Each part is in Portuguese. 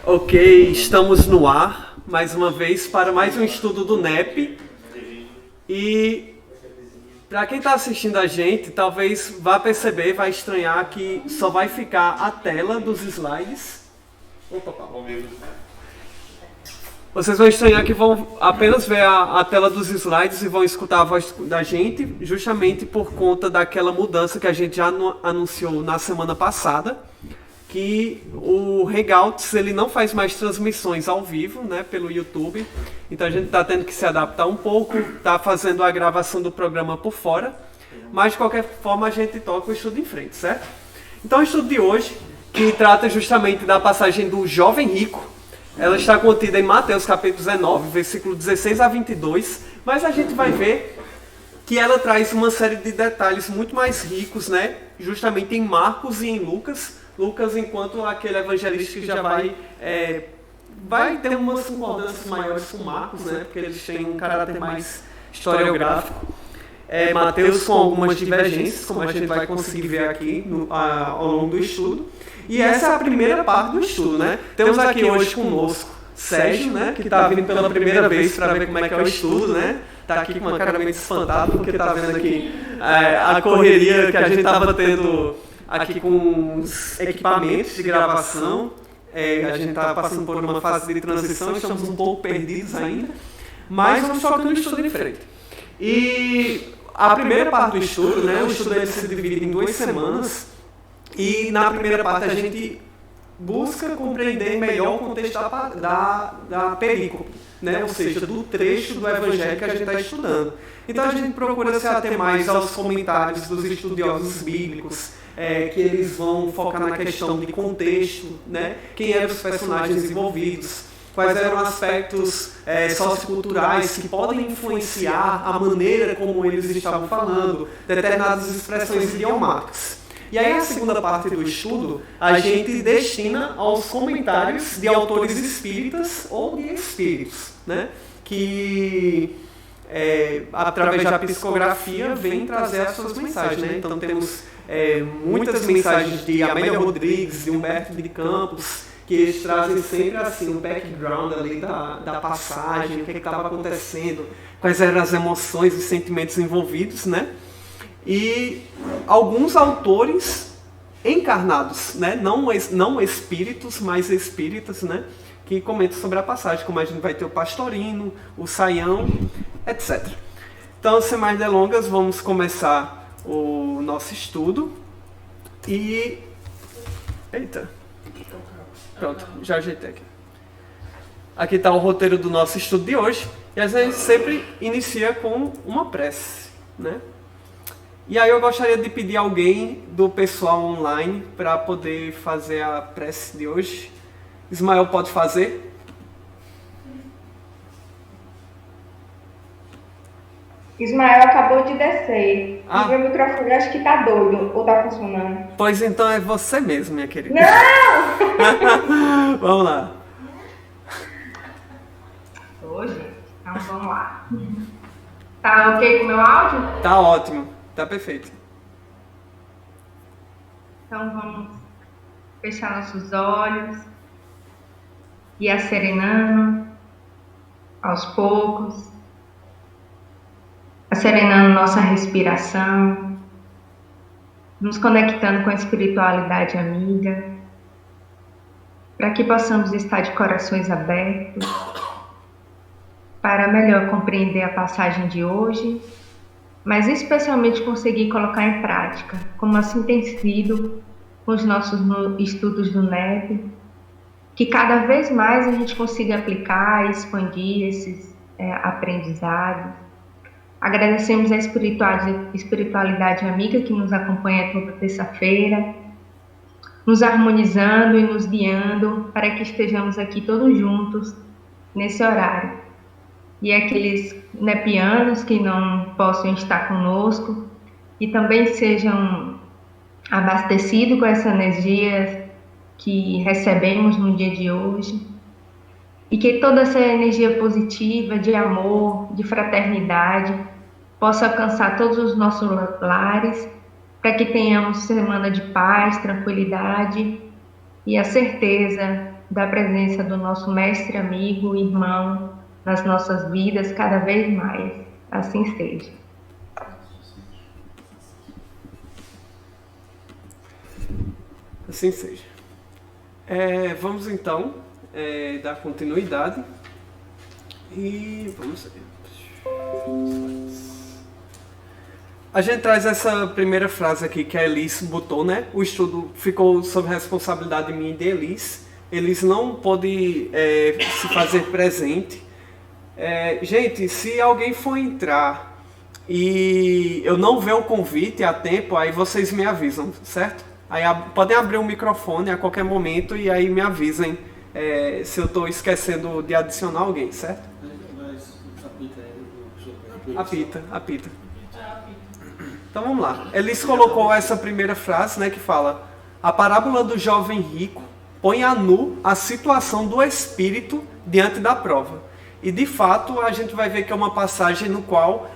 Ok, estamos no ar mais uma vez para mais um estudo do NEP. E para quem está assistindo a gente, talvez vá perceber, vai estranhar que só vai ficar a tela dos slides. Opa, Paulo. Vocês vão estranhar que vão apenas ver a tela dos slides e vão escutar a voz da gente, justamente por conta daquela mudança que a gente já anunciou na semana passada, que o Hangouts ele não faz mais transmissões ao vivo, né, pelo YouTube. Então a gente está tendo que se adaptar um pouco, está fazendo a gravação do programa por fora, mas de qualquer forma a gente toca o estudo em frente, certo? Então o estudo de hoje, que trata justamente da passagem do jovem rico, ela está contida em Mateus capítulo 19, versículo 16 a 22, mas a gente vai ver que ela traz uma série de detalhes muito mais ricos, né, justamente em Marcos e em Lucas. Lucas, enquanto aquele evangelista que já vai ter umas concordâncias maiores com Marcos, né, porque eles têm um caráter mais historiográfico. Mateus com algumas divergências, como a gente vai conseguir ver aqui ao longo do estudo. E essa é a primeira parte do estudo, né? Temos aqui hoje conosco Sérgio, né, que está vindo pela primeira vez para ver como é que é o estudo, né? Está aqui com uma cara meio espantado, porque está vendo aqui a correria que a gente estava tendo aqui com os equipamentos de gravação. A gente está passando por uma fase de transição, estamos um pouco perdidos ainda, mas vamos tocando o estudo em frente. E a primeira parte do estudo, né, o estudo ele se divide em 2 semanas, e na primeira parte a gente busca compreender melhor o contexto da perícope, né, ou seja, do trecho do evangelho que a gente está estudando. Então a gente procura se ater mais aos comentários dos estudiosos bíblicos, que eles vão focar na questão de contexto, né? Quem eram os personagens envolvidos, quais eram aspectos socioculturais que podem influenciar a maneira como eles estavam falando, determinadas expressões idiomáticas. E aí a segunda parte do estudo a gente destina aos comentários de autores espíritas ou de espíritos, né? Que através da psicografia vem trazer as suas mensagens, né? Então temos muitas mensagens de Amélia Rodrigues, de Humberto de Campos, que eles trazem sempre assim o background ali da passagem, o que estava acontecendo, quais eram as emoções e sentimentos envolvidos, né? E alguns autores encarnados, né? Não espíritos, mas espíritas, né? Que comentam sobre a passagem, como a gente vai ter o Pastorino, o Saião, etc. Então, sem mais delongas, vamos começar o nosso estudo. E... Eita! Pronto, já ajeitei aqui. Aqui está o roteiro do nosso estudo de hoje. E a gente sempre inicia com uma prece, né? E aí eu gostaria de pedir alguém do pessoal online para poder fazer a prece de hoje. Ismael pode fazer? Ismael acabou de descer. E meu microfone acho que tá doido, ou tá funcionando? Pois então é você mesmo, minha querida. Não! Vamos lá. Hoje? Então vamos lá. Tá ok com o meu áudio? Tá ótimo, tá perfeito. Então vamos fechar nossos olhos e acerenando aos poucos. Serenando nossa respiração, nos conectando com a espiritualidade amiga, para que possamos estar de corações abertos, para melhor compreender a passagem de hoje, mas especialmente conseguir colocar em prática, como assim tem sido com os nossos estudos do NEP, que cada vez mais a gente consiga aplicar e expandir esses aprendizados. Agradecemos a espiritualidade amiga que nos acompanha toda terça-feira, nos harmonizando e nos guiando para que estejamos aqui todos juntos nesse horário. E aqueles nepianos que não possam estar conosco e também sejam abastecidos com essa energia que recebemos no dia de hoje. E que toda essa energia positiva, de amor, de fraternidade, possa alcançar todos os nossos lares, para que tenhamos semana de paz, tranquilidade e a certeza da presença do nosso mestre, amigo, irmão nas nossas vidas cada vez mais. Assim seja. Assim seja. Vamos então dar continuidade e vamos ver. A gente traz essa primeira frase aqui que a Elis botou, né? O estudo ficou sob responsabilidade minha e de Elis. Elis não pôde se fazer presente. Gente, se alguém for entrar e eu não ver o convite a tempo, aí vocês me avisam, certo? Aí podem abrir o microfone a qualquer momento e aí me avisem se eu estou esquecendo de adicionar alguém, certo? Apita. Então vamos lá. Elis colocou essa primeira frase, né, que fala: a parábola do jovem rico põe a nu a situação do espírito diante da prova. E de fato a gente vai ver que é uma passagem no qual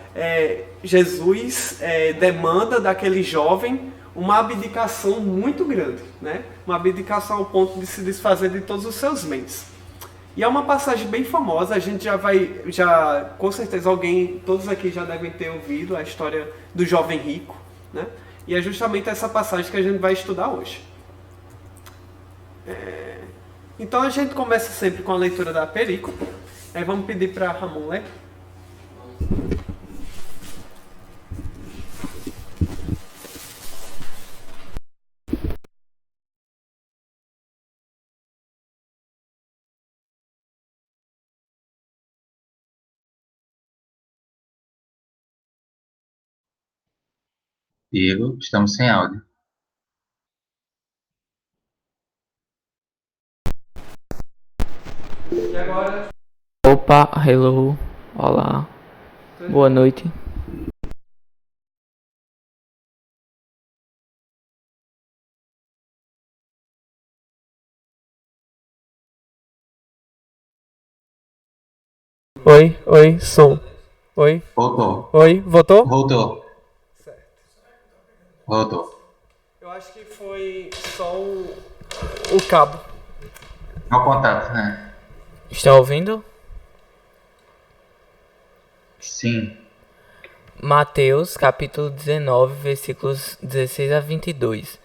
Jesus demanda daquele jovem uma abdicação muito grande, né? Uma abdicação ao ponto de se desfazer de todos os seus bens. E é uma passagem bem famosa, a gente com certeza todos aqui já devem ter ouvido a história do jovem rico, né? E é justamente essa passagem que a gente vai estudar hoje. Então a gente começa sempre com a leitura da perícope. Vamos pedir para Ramon ler. Diego, estamos sem áudio. E agora? Opa, hello, olá, boa noite. Oi, som. Oi. Voltou. Oi, votou? Voltou. Certo. Voltou. Eu acho que foi só o cabo. Ao contato, né? Estão ouvindo? Sim. Mateus, capítulo 19, versículos 16 a 22.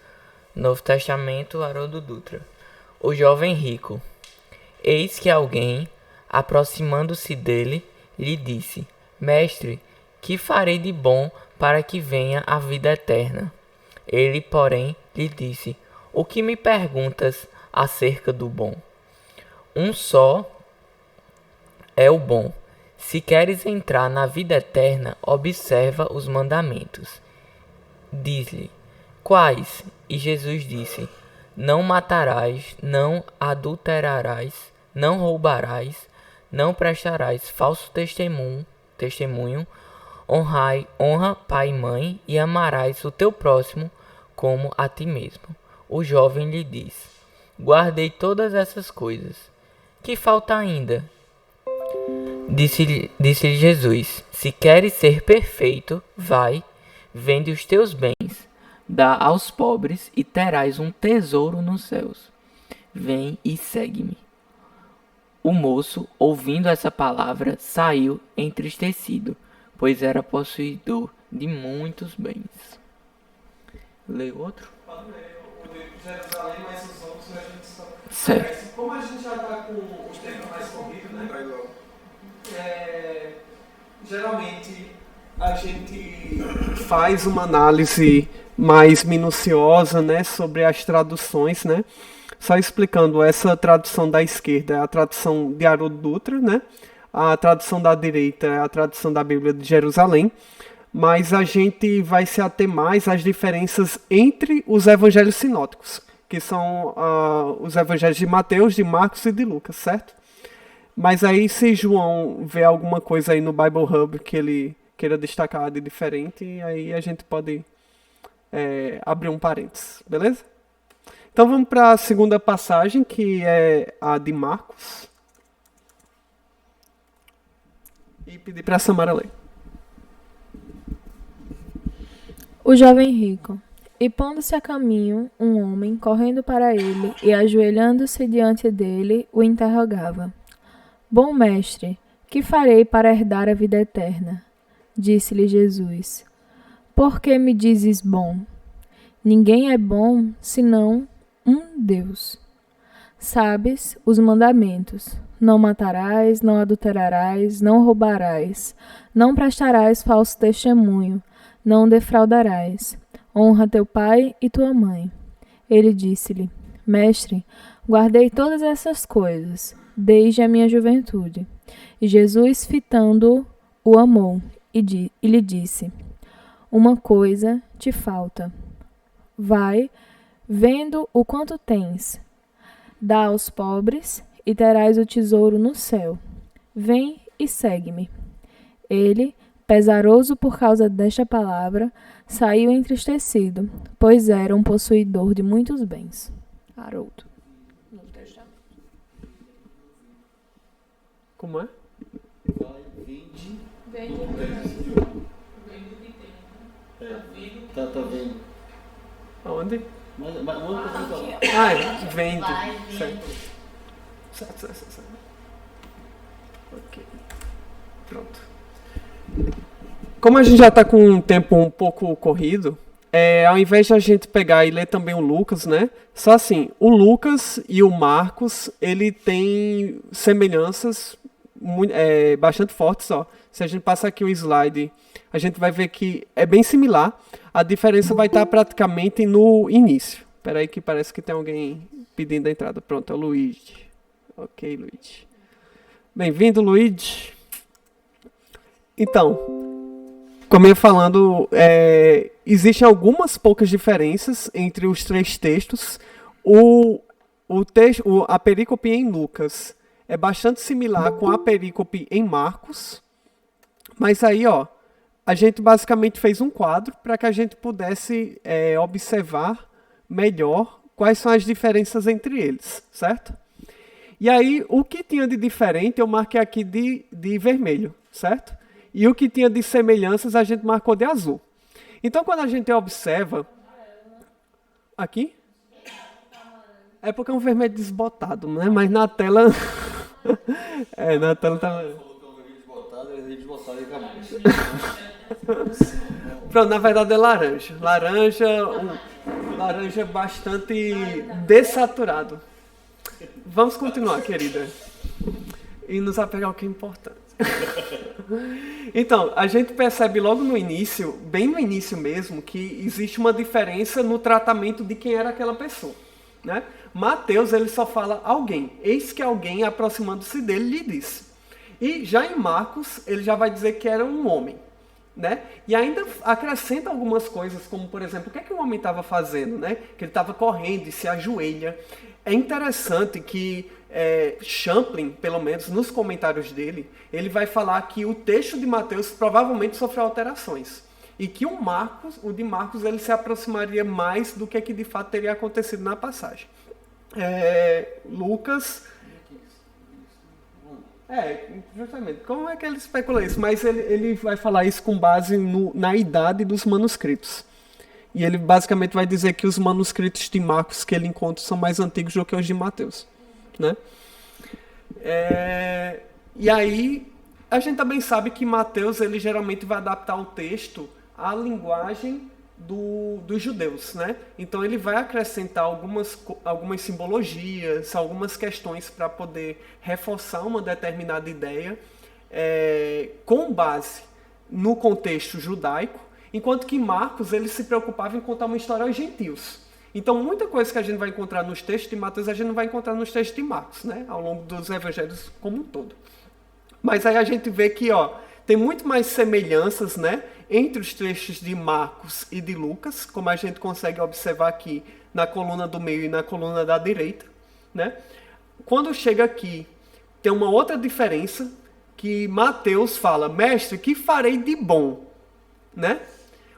Novo Testamento, Haroldo Dutra. O jovem rico. Eis que alguém, aproximando-se dele, lhe disse: Mestre, que farei de bom para que venha a vida eterna? Ele, porém, lhe disse: O que me perguntas acerca do bom? Um só é o bom. Se queres entrar na vida eterna, observa os mandamentos. Diz-lhe: Quais? E Jesus disse: Não matarás, não adulterarás, não roubarás, não prestarás falso testemunho, honra pai e mãe, e amarás o teu próximo como a ti mesmo. O jovem lhe disse: Guardei todas essas coisas. Que falta ainda? Disse-lhe Jesus: Se queres ser perfeito, vai, vende os teus bens, dá aos pobres e terás um tesouro nos céus. Vem e segue-me. O moço, ouvindo essa palavra, saiu entristecido, pois era possuidor de muitos bens. Leio outro? Pode ler o de Jerusalém, mas os outros a gente só... Certo. Como a gente já está com o tempo mais corrido, né? Geralmente a gente faz uma análise mais minuciosa, né, sobre as traduções, né? Só explicando, essa tradução da esquerda é a tradução de Haroldo Dutra, né? A tradução da direita é a tradução da Bíblia de Jerusalém, mas a gente vai se ater mais às diferenças entre os evangelhos sinóticos, que são os evangelhos de Mateus, de Marcos e de Lucas, certo? Mas aí, se João vê alguma coisa aí no Bible Hub que ele queira destacar de diferente, aí a gente pode abrir um parênteses, beleza? Então vamos para a segunda passagem, que é a de Marcos. E pedir para a Samara ler. O jovem rico. E pondo-se a caminho, um homem, correndo para ele e ajoelhando-se diante dele, o interrogava. Bom mestre, que farei para herdar a vida eterna? Disse-lhe Jesus. Por que me dizes bom? Ninguém é bom senão um Deus. Sabes os mandamentos: não matarás, não adulterarás, não roubarás, não prestarás falso testemunho, não defraudarás. Honra teu pai e tua mãe. Ele disse-lhe: Mestre, guardei todas essas coisas, desde a minha juventude. E Jesus, fitando-o, o amou e lhe disse: Uma coisa te falta. Vai, vendo o quanto tens, dá aos pobres e terás o tesouro no céu. Vem e segue-me. Ele, pesaroso por causa desta palavra, saiu entristecido, pois era um possuidor de muitos bens. Haroldo. Novo Testamento. Como é? Tá vendo? Aonde? Mas onde você Ah, vende. Certo. Ok. Pronto. Como a gente já está com um tempo um pouco corrido, ao invés de a gente pegar e ler também o Lucas, né? Só assim, o Lucas e o Marcos, ele tem semelhanças bastante fortes, ó. Se a gente passar aqui o slide, a gente vai ver que é bem similar. A diferença vai estar praticamente no início. Espera aí que parece que tem alguém pedindo a entrada. Pronto, é o Luigi. Ok, Luigi. Bem-vindo, Luigi. Então, como eu ia falando, existem algumas poucas diferenças entre os três textos. A perícope em Lucas é bastante similar com a perícope em Marcos. Mas aí, ó, a gente basicamente fez um quadro para que a gente pudesse observar melhor quais são as diferenças entre eles, certo? E aí, o que tinha de diferente eu marquei aqui de vermelho, certo? E o que tinha de semelhanças a gente marcou de azul. Então, quando a gente observa... Aqui? É porque é um vermelho desbotado, né? Mas na tela... na tela tá... Pronto, na verdade é laranja. Laranja bastante dessaturado. Vamos continuar, querida. E nos apegar ao que é importante. Então, a gente percebe logo no início, bem no início mesmo, que existe uma diferença no tratamento de quem era aquela pessoa, né? Mateus, ele só fala alguém. Eis que alguém, aproximando-se dele, lhe disse. E já em Marcos, ele já vai dizer que era um homem, né? E ainda acrescenta algumas coisas, como, por exemplo, o que é que o homem estava fazendo, né? Que ele estava correndo e se ajoelha. É interessante que Champlin, pelo menos nos comentários dele, ele vai falar que o texto de Mateus provavelmente sofreu alterações. E que o de Marcos, ele se aproximaria mais do que de fato teria acontecido na passagem. Lucas... justamente. Como é que ele especula isso? Mas ele vai falar isso com base na idade dos manuscritos. E ele basicamente vai dizer que os manuscritos de Marcos que ele encontra são mais antigos do que os de Mateus, né? E aí, a gente também sabe que Mateus, ele geralmente vai adaptar o texto à linguagem dos judeus, né? Então ele vai acrescentar algumas simbologias, algumas questões para poder reforçar uma determinada ideia com base no contexto judaico, enquanto que Marcos, ele se preocupava em contar uma história aos gentios. Então muita coisa que a gente vai encontrar nos textos de Mateus, a gente não vai encontrar nos textos de Marcos, né? Ao longo dos evangelhos como um todo. Mas aí a gente vê que, ó, tem muito mais semelhanças, né, entre os trechos de Marcos e de Lucas, como a gente consegue observar aqui na coluna do meio e na coluna da direita, né? Quando chega aqui, tem uma outra diferença, que Mateus fala: mestre, que farei de bom? Né?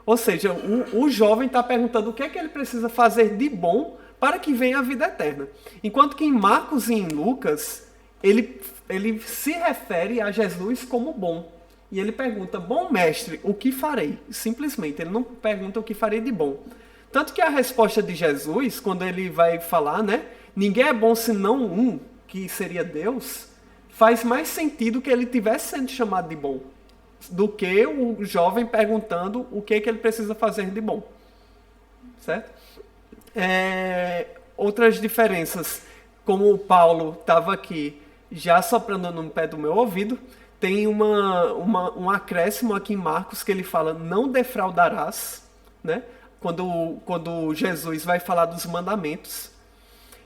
Ou seja, o jovem está perguntando o que é que ele precisa fazer de bom para que venha a vida eterna. Enquanto que em Marcos e em Lucas, ele se refere a Jesus como bom. E ele pergunta: bom mestre, o que farei? Simplesmente, ele não pergunta o que farei de bom. Tanto que a resposta de Jesus, quando ele vai falar, né? Ninguém é bom senão um, que seria Deus, faz mais sentido que ele tivesse sendo chamado de bom do que o jovem perguntando o que ele precisa fazer de bom. Certo? Outras diferenças, como o Paulo estava aqui já soprando no pé do meu ouvido, tem um acréscimo aqui em Marcos que ele fala, não defraudarás, né? Quando Jesus vai falar dos mandamentos.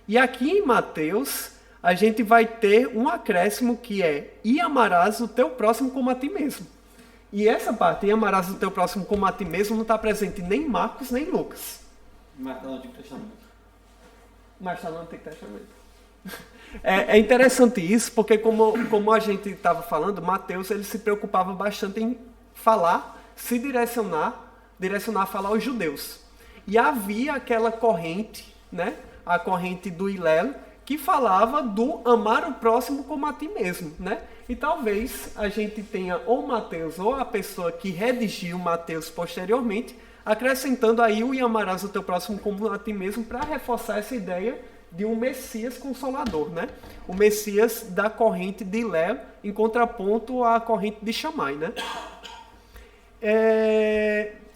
E aqui em Mateus, a gente vai ter um acréscimo que é, e amarás o teu próximo como a ti mesmo. E essa parte, e amarás o teu próximo como a ti mesmo, não está presente nem em Marcos, nem em Lucas. Mas está no Antigo Testamento. Mas está no Antigo Testamento. É interessante isso, porque como a gente estava falando, Mateus ele se preocupava bastante em falar, se direcionar a falar aos judeus. E havia aquela corrente, né, a corrente do Hillel, que falava do amar o próximo como a ti mesmo, né? E talvez a gente tenha ou Mateus ou a pessoa que redigiu Mateus posteriormente, acrescentando aí o e amarás o teu próximo como a ti mesmo para reforçar essa ideia de um Messias consolador, né? O Messias da corrente de Hillel em contraponto à corrente de Shammai, né?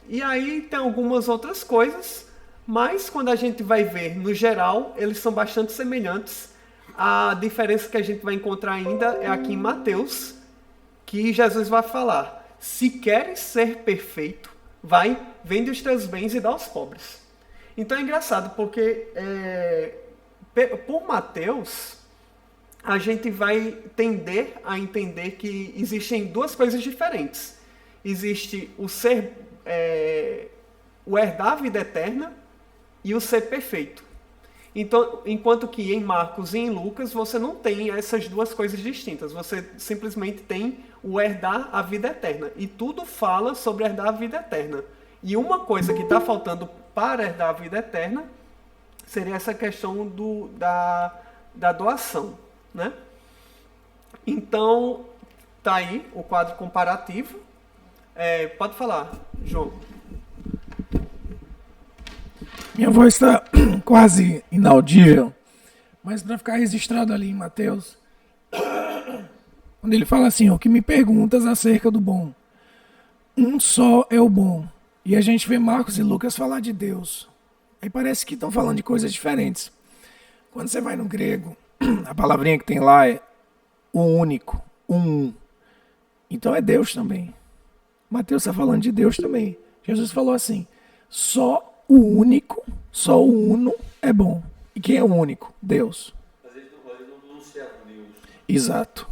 E aí tem algumas outras coisas, mas quando a gente vai ver, no geral, eles são bastante semelhantes. A diferença que a gente vai encontrar ainda é aqui em Mateus, que Jesus vai falar, se queres ser perfeito, vai, vende os teus bens e dá aos pobres. Então é engraçado, porque por Mateus, a gente vai tender a entender que existem duas coisas diferentes. Existe o ser, o herdar a vida eterna e o ser perfeito. Então, enquanto que em Marcos e em Lucas você não tem essas duas coisas distintas. Você simplesmente tem o herdar a vida eterna. E tudo fala sobre herdar a vida eterna. E uma coisa que está faltando para herdar a vida eterna seria essa questão da doação, né? Então, tá aí o quadro comparativo. Pode falar, João. Minha voz está quase inaudível, mas para ficar registrado ali em Mateus, quando ele fala assim, o que me perguntas acerca do bom? Um só é o bom. E a gente vê Marcos e Lucas falar de Deus. Aí parece que estão falando de coisas diferentes. Quando você vai no grego, a palavrinha que tem lá é o único, um. Então é Deus também. Mateus está falando de Deus também. Jesus falou assim, só o único, só o uno é bom. E quem é o único? Deus. Mas eles não pronunciavam Deus. Exato.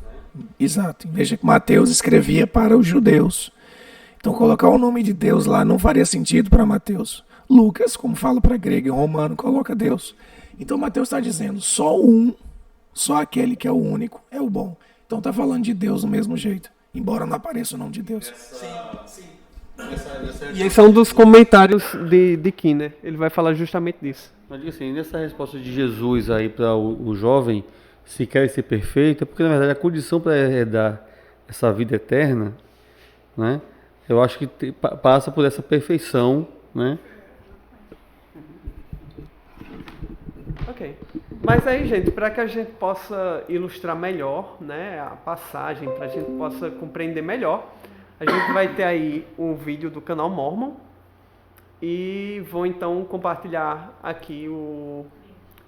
Exato. Veja que Mateus escrevia para os judeus. Então colocar o nome de Deus lá não faria sentido para Mateus. Lucas, como fala para grego e romano, coloca Deus. Então Mateus está dizendo só um, só aquele que é o único é o bom. Então está falando de Deus do mesmo jeito, embora não apareça o nome de Deus. Sim. E esse é um dos comentários de Kim, né? Ele vai falar justamente disso. Mas assim, nessa resposta de Jesus aí para o jovem, se quer ser perfeito, é porque na verdade a condição para herdar essa vida eterna, né? Eu acho que passa por essa perfeição, né? Ok. Mas aí, gente, para que a gente possa ilustrar melhor, né, a passagem, para a gente possa compreender melhor, a gente vai ter aí um vídeo do canal Mormon e vou então compartilhar aqui o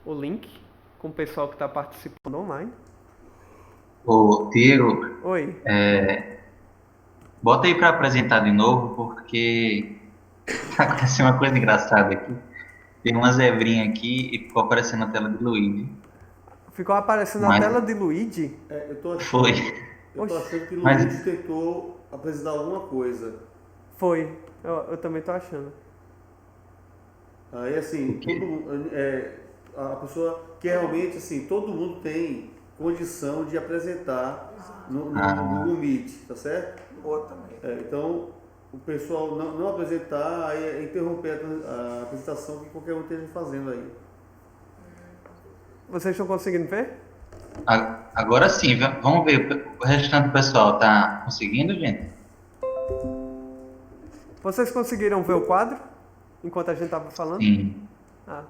link com o pessoal que está participando online. Ô, Tiro, Oi. bota aí para apresentar de novo, porque aconteceu uma coisa engraçada aqui. Tem uma zebrinha aqui e ficou aparecendo na tela de Luigi. Ficou aparecendo na tela de Luigi? Foi. Eu tô achando que o Mas- Luiz tentou apresentar alguma coisa. Foi. Eu também tô achando. Aí assim, O quê? todo mundo, a pessoa que realmente assim, todo mundo tem condição de apresentar no Google Meet, tá certo? Então o pessoal não apresentar, aí é interromper a apresentação que qualquer um esteja fazendo aí. Vocês estão conseguindo ver? Agora sim, vamos ver. O restante do pessoal tá conseguindo, gente? Vocês conseguiram ver o quadro? enquanto a gente estava falando? Sim. Ah.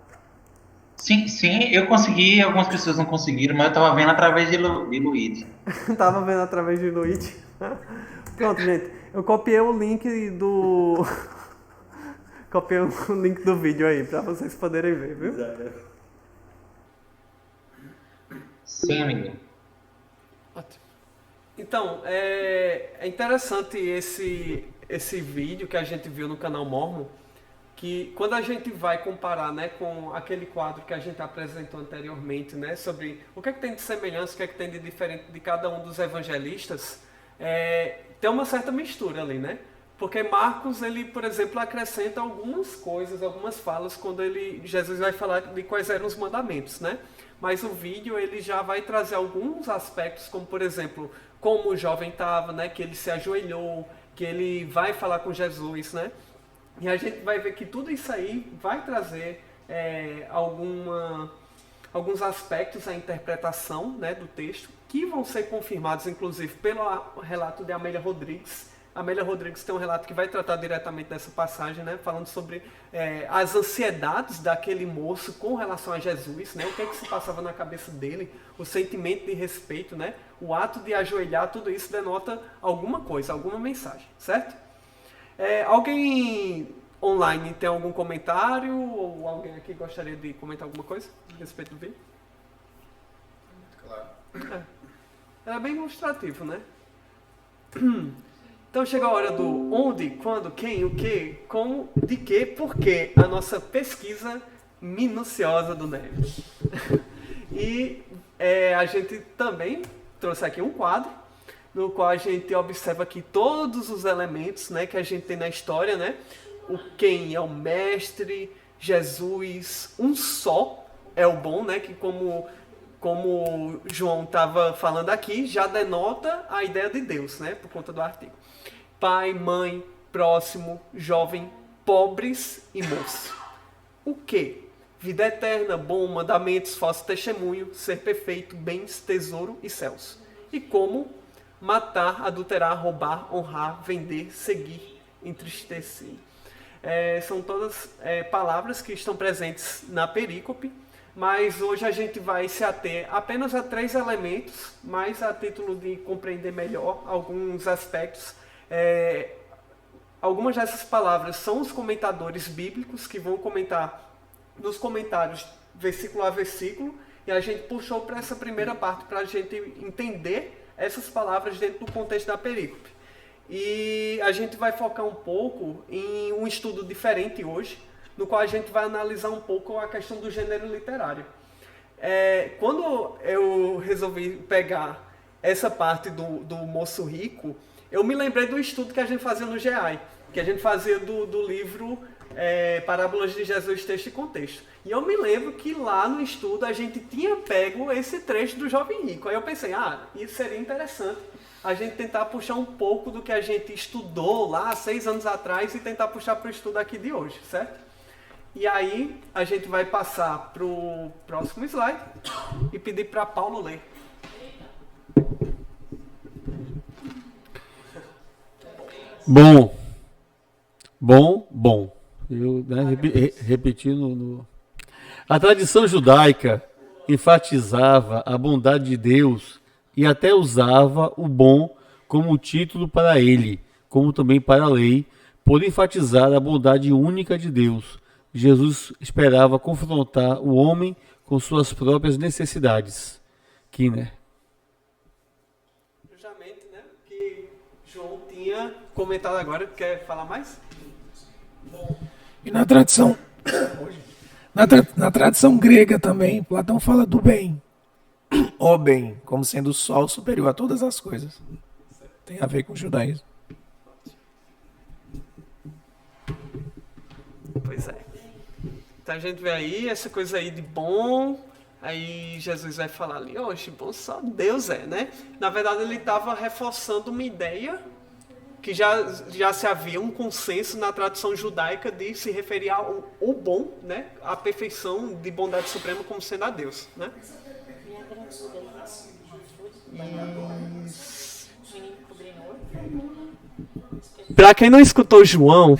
Sim, eu consegui, algumas pessoas não conseguiram, mas eu tava vendo através de Luigi. Tava vendo através de Luigi. Pronto, gente. Eu copiei o link do... copiei o link do vídeo aí, pra vocês poderem ver, viu? Sim, amigo. Ótimo. Então, é interessante esse vídeo que a gente viu no canal Mormon, que quando a gente vai comparar, né, com aquele quadro que a gente apresentou anteriormente, né, sobre o que é que tem de semelhança, o que é que tem de diferente de cada um dos evangelistas, tem uma certa mistura ali, né? Porque Marcos, ele, por exemplo, acrescenta algumas coisas, algumas falas, quando Jesus vai falar de quais eram os mandamentos, né? Mas o vídeo, ele já vai trazer alguns aspectos, como, por exemplo, como o jovem estava, né? Que ele se ajoelhou, que ele vai falar com Jesus, né? E a gente vai ver que tudo isso aí vai trazer alguns aspectos à interpretação, né, do texto, que vão ser confirmados, inclusive, pelo relato de Amélia Rodrigues. Amélia Rodrigues tem um relato que vai tratar diretamente dessa passagem, né, falando sobre as ansiedades daquele moço com relação a Jesus, né, o que é que se passava na cabeça dele, o sentimento de respeito, né, o ato de ajoelhar, tudo isso denota alguma coisa, alguma mensagem, certo? Alguém online tem algum comentário ou alguém aqui gostaria de comentar alguma coisa a respeito do vídeo? Claro. É bem ilustrativo, né? Então chega a hora do onde, quando, quem, o que, como, de que, por quê, a nossa pesquisa minuciosa do Neves. E a gente também trouxe aqui um quadro no qual a gente observa aqui todos os elementos, né, que a gente tem na história, né? O quem é o mestre, Jesus, um só é o bom, né? Que como João estava falando aqui, já denota a ideia de Deus, né? Por conta do artigo. Pai, mãe, próximo, jovem, pobres e moço. O que? Vida eterna, bom, mandamentos, falso testemunho, ser perfeito, bens, tesouro e céus. E como? Matar, adulterar, roubar, honrar, vender, seguir, entristecer. São todas palavras que estão presentes na perícope, mas hoje a gente vai se ater apenas a 3 elementos, mas a título de compreender melhor alguns aspectos. Algumas dessas palavras são os comentadores bíblicos que vão comentar nos comentários versículo a versículo, e a gente puxou para essa primeira parte para a gente entender essas palavras dentro do contexto da perícope. E a gente vai focar um pouco em um estudo diferente hoje, no qual a gente vai analisar um pouco a questão do gênero literário. Quando eu resolvi pegar essa parte do moço rico, eu me lembrei do estudo que a gente fazia no GEAI, que a gente fazia do livro Parábolas de Jesus, Texto e Contexto. E eu me lembro que lá no estudo a gente tinha pego esse trecho do jovem rico. Aí eu pensei, isso seria interessante a gente tentar puxar um pouco do que a gente estudou lá 6 anos atrás e tentar puxar para o estudo aqui de hoje, certo? E aí a gente vai passar para o próximo slide e pedir para Paulo ler. Bom. Eu repetindo. A tradição judaica enfatizava a bondade de Deus e até usava o bom como título para ele, como também para a lei, por enfatizar a bondade única de Deus. Jesus esperava confrontar o homem com suas próprias necessidades. Kinner. Justamente, né? Que João tinha comentado agora. Quer falar mais? E na tradição, na tradição grega também, Platão fala do bem, o bem, como sendo o sol superior a todas as coisas. Tem a ver com o judaísmo. Pois é. Então a gente vê aí essa coisa aí de bom, aí Jesus vai falar ali, oxe, bom só Deus né? Na verdade ele estava reforçando uma ideia que já se havia um consenso na tradição judaica de se referir ao bom, né? A perfeição de bondade suprema como sendo a Deus, né? Para quem não escutou João,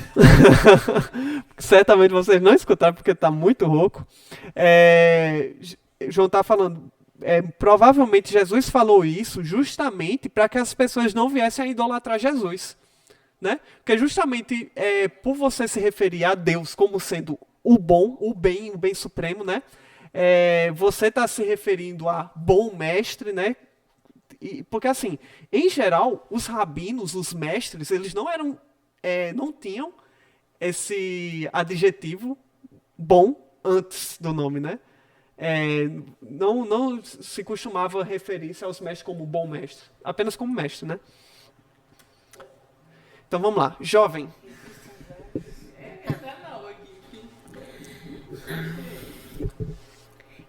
certamente vocês não escutaram porque está muito rouco. João está falando, provavelmente Jesus falou isso justamente para que as pessoas não viessem a idolatrar Jesus. Né? Porque justamente por você se referir a Deus como sendo o bom, o bem supremo, né? Você está se referindo a bom mestre, né? Porque assim, em geral, os rabinos, os mestres, eles não tinham esse adjetivo bom antes do nome, né? Não se costumava referir-se aos mestres como bom mestre, apenas como mestre, né? Então vamos lá, jovem.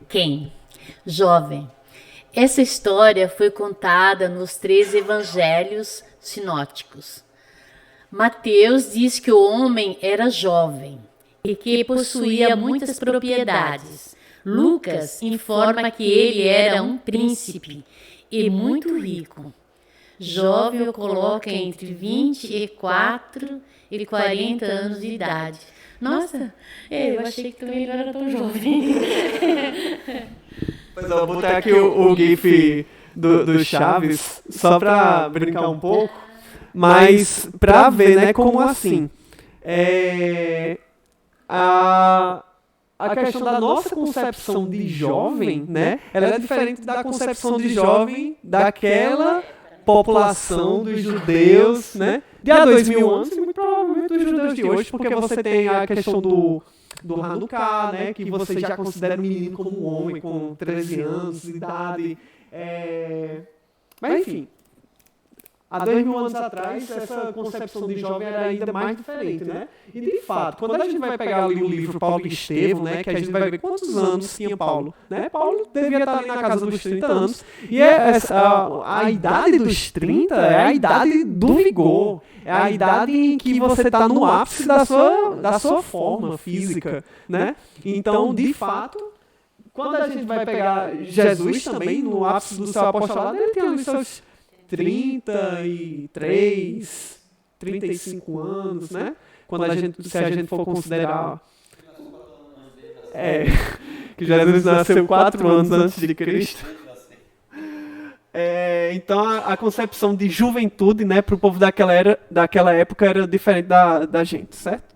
Quem? Jovem. Essa história foi contada nos 3 evangelhos sinóticos. Mateus diz que o homem era jovem e que possuía muitas propriedades. Lucas informa que ele era um príncipe e muito rico. Jovem o coloca entre 24 e 40 anos de idade. Nossa, eu achei que também ele era tão jovem. Pois eu vou botar aqui o GIF do Chaves, só para brincar um pouco, mas para ver, né, como assim. A questão da nossa concepção de jovem, né, ela é diferente da concepção de jovem daquela população dos judeus, né, de há 2000 anos, e muito provavelmente dos judeus de hoje, porque você tem a questão do Hanukkah, né, que você já considera o menino como um homem com 13 anos de idade. Mas enfim, há 2000 anos atrás, essa concepção de jovem era ainda mais diferente, né? E de fato, quando a gente vai pegar ali o livro Paulo e Estevão, né, que a gente vai ver quantos anos tinha Paulo, né? Paulo devia estar ali na casa dos 30 anos, e a idade dos 30 é a idade do vigor, é a idade em que você está no ápice da sua forma física, né? Então, de fato, quando a gente vai pegar Jesus também, no ápice do seu apostolado, ele tem ali seus 33, 35 anos, né? Se a gente for considerar que Jesus nasceu 4 anos antes de Cristo. Então a concepção de juventude, né, para o povo daquela época era diferente da gente, certo?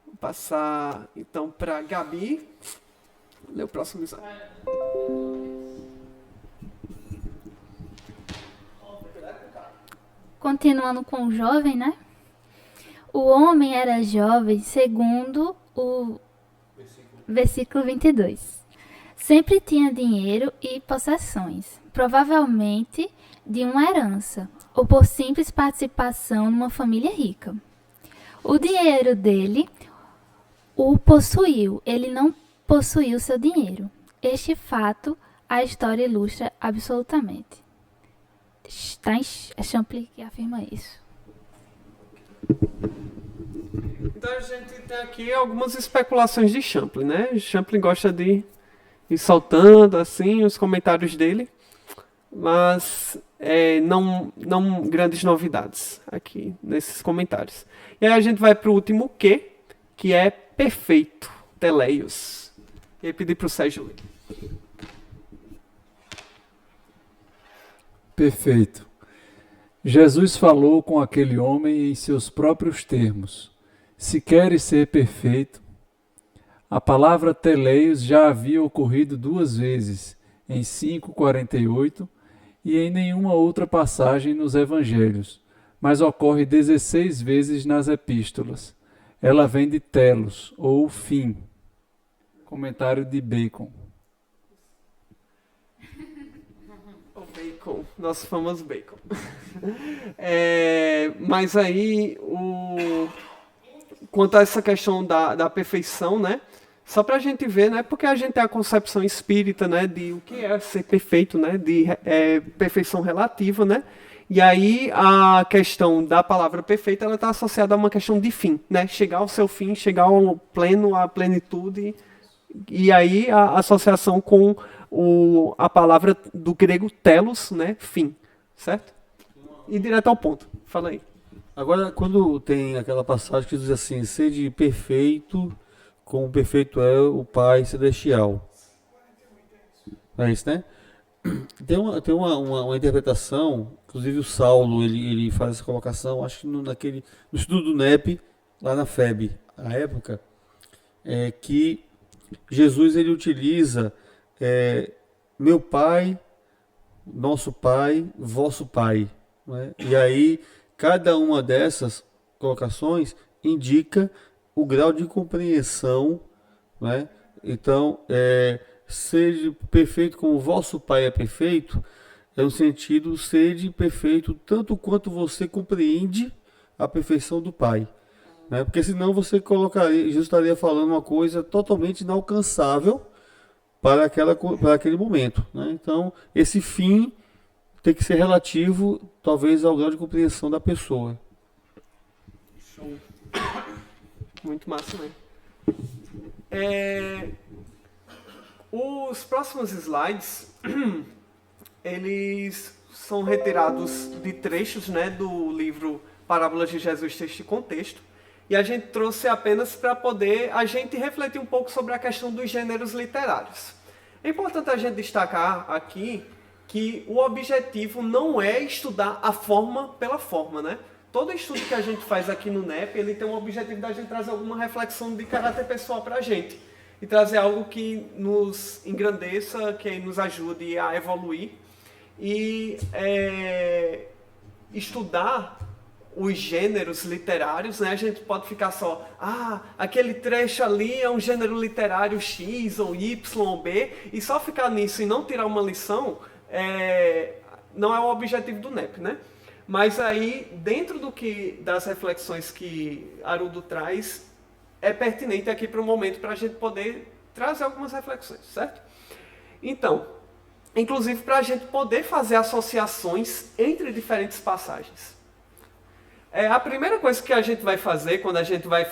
Vou passar então para Gabi. Lê o próximo slide. Continuando com o jovem, né? O homem era jovem segundo o versículo 22. Sempre tinha dinheiro e possessões, provavelmente de uma herança, ou por simples participação numa família rica. O dinheiro dele o possuiu, ele não possuiu seu dinheiro. Este fato a história ilustra absolutamente. Está em Champlin que afirma isso. Então a gente tem aqui algumas especulações de Champlin, né? Champlin gosta de ir soltando assim os comentários dele, mas não grandes novidades aqui nesses comentários. E aí a gente vai para o último que é perfeito, teleios. E aí pedir para o Sérgio ler. Perfeito. Jesus falou com aquele homem em seus próprios termos. Se queres ser perfeito, a palavra teleios já havia ocorrido 2 vezes, em 5:48 e em nenhuma outra passagem nos evangelhos, mas ocorre 16 vezes nas epístolas. Ela vem de telos, ou fim. Comentário de Bacon. Bacon, nosso famoso Bacon. Mas aí, quanto a essa questão da perfeição, né? Só para a gente ver, né? Porque a gente tem a concepção espírita, né? De o que é ser perfeito, né? De perfeição relativa, né? E aí a questão da palavra perfeita, ela está associada a uma questão de fim, né? Chegar ao seu fim, chegar ao pleno, à plenitude. E aí a associação com a palavra do grego telos, né? Fim, certo? E direto ao ponto. Fala aí. Agora, quando tem aquela passagem que diz assim, sede perfeito, como perfeito é o Pai Celestial. Não é isso, né? Tem uma interpretação, inclusive o Saulo, ele faz essa colocação, acho que no estudo do NEP, lá na FEB, na época, que Jesus ele utiliza meu Pai, nosso Pai, vosso Pai. Né? E aí, cada uma dessas colocações indica o grau de compreensão, né? Então, seja perfeito como o vosso Pai é perfeito, é no sentido, sede perfeito tanto quanto você compreende a perfeição do Pai. Né? Porque senão você Jesus estaria falando uma coisa totalmente inalcançável para aquele momento. Né? Então, esse fim tem que ser relativo, talvez, ao grau de compreensão da pessoa. Show. Muito massa, né? Os próximos slides, eles são retirados de trechos, né, do livro Parábolas de Jesus, Texto e Contexto. E a gente trouxe apenas para poder a gente refletir um pouco sobre a questão dos gêneros literários. É importante a gente destacar aqui que o objetivo não é estudar a forma pela forma, né? Todo estudo que a gente faz aqui no NEP, ele tem o objetivo da gente trazer alguma reflexão de caráter pessoal para a gente. E trazer algo que nos engrandeça, que nos ajude a evoluir. E estudar os gêneros literários, né? A gente pode ficar só, aquele trecho ali é um gênero literário X ou Y ou B, e só ficar nisso e não tirar uma lição, não é o objetivo do NEP, né? Mas aí, dentro das reflexões que Haroldo traz, é pertinente aqui para o momento para a gente poder trazer algumas reflexões, certo? Então, inclusive para a gente poder fazer associações entre diferentes passagens. A primeira coisa que a gente vai fazer quando a gente vai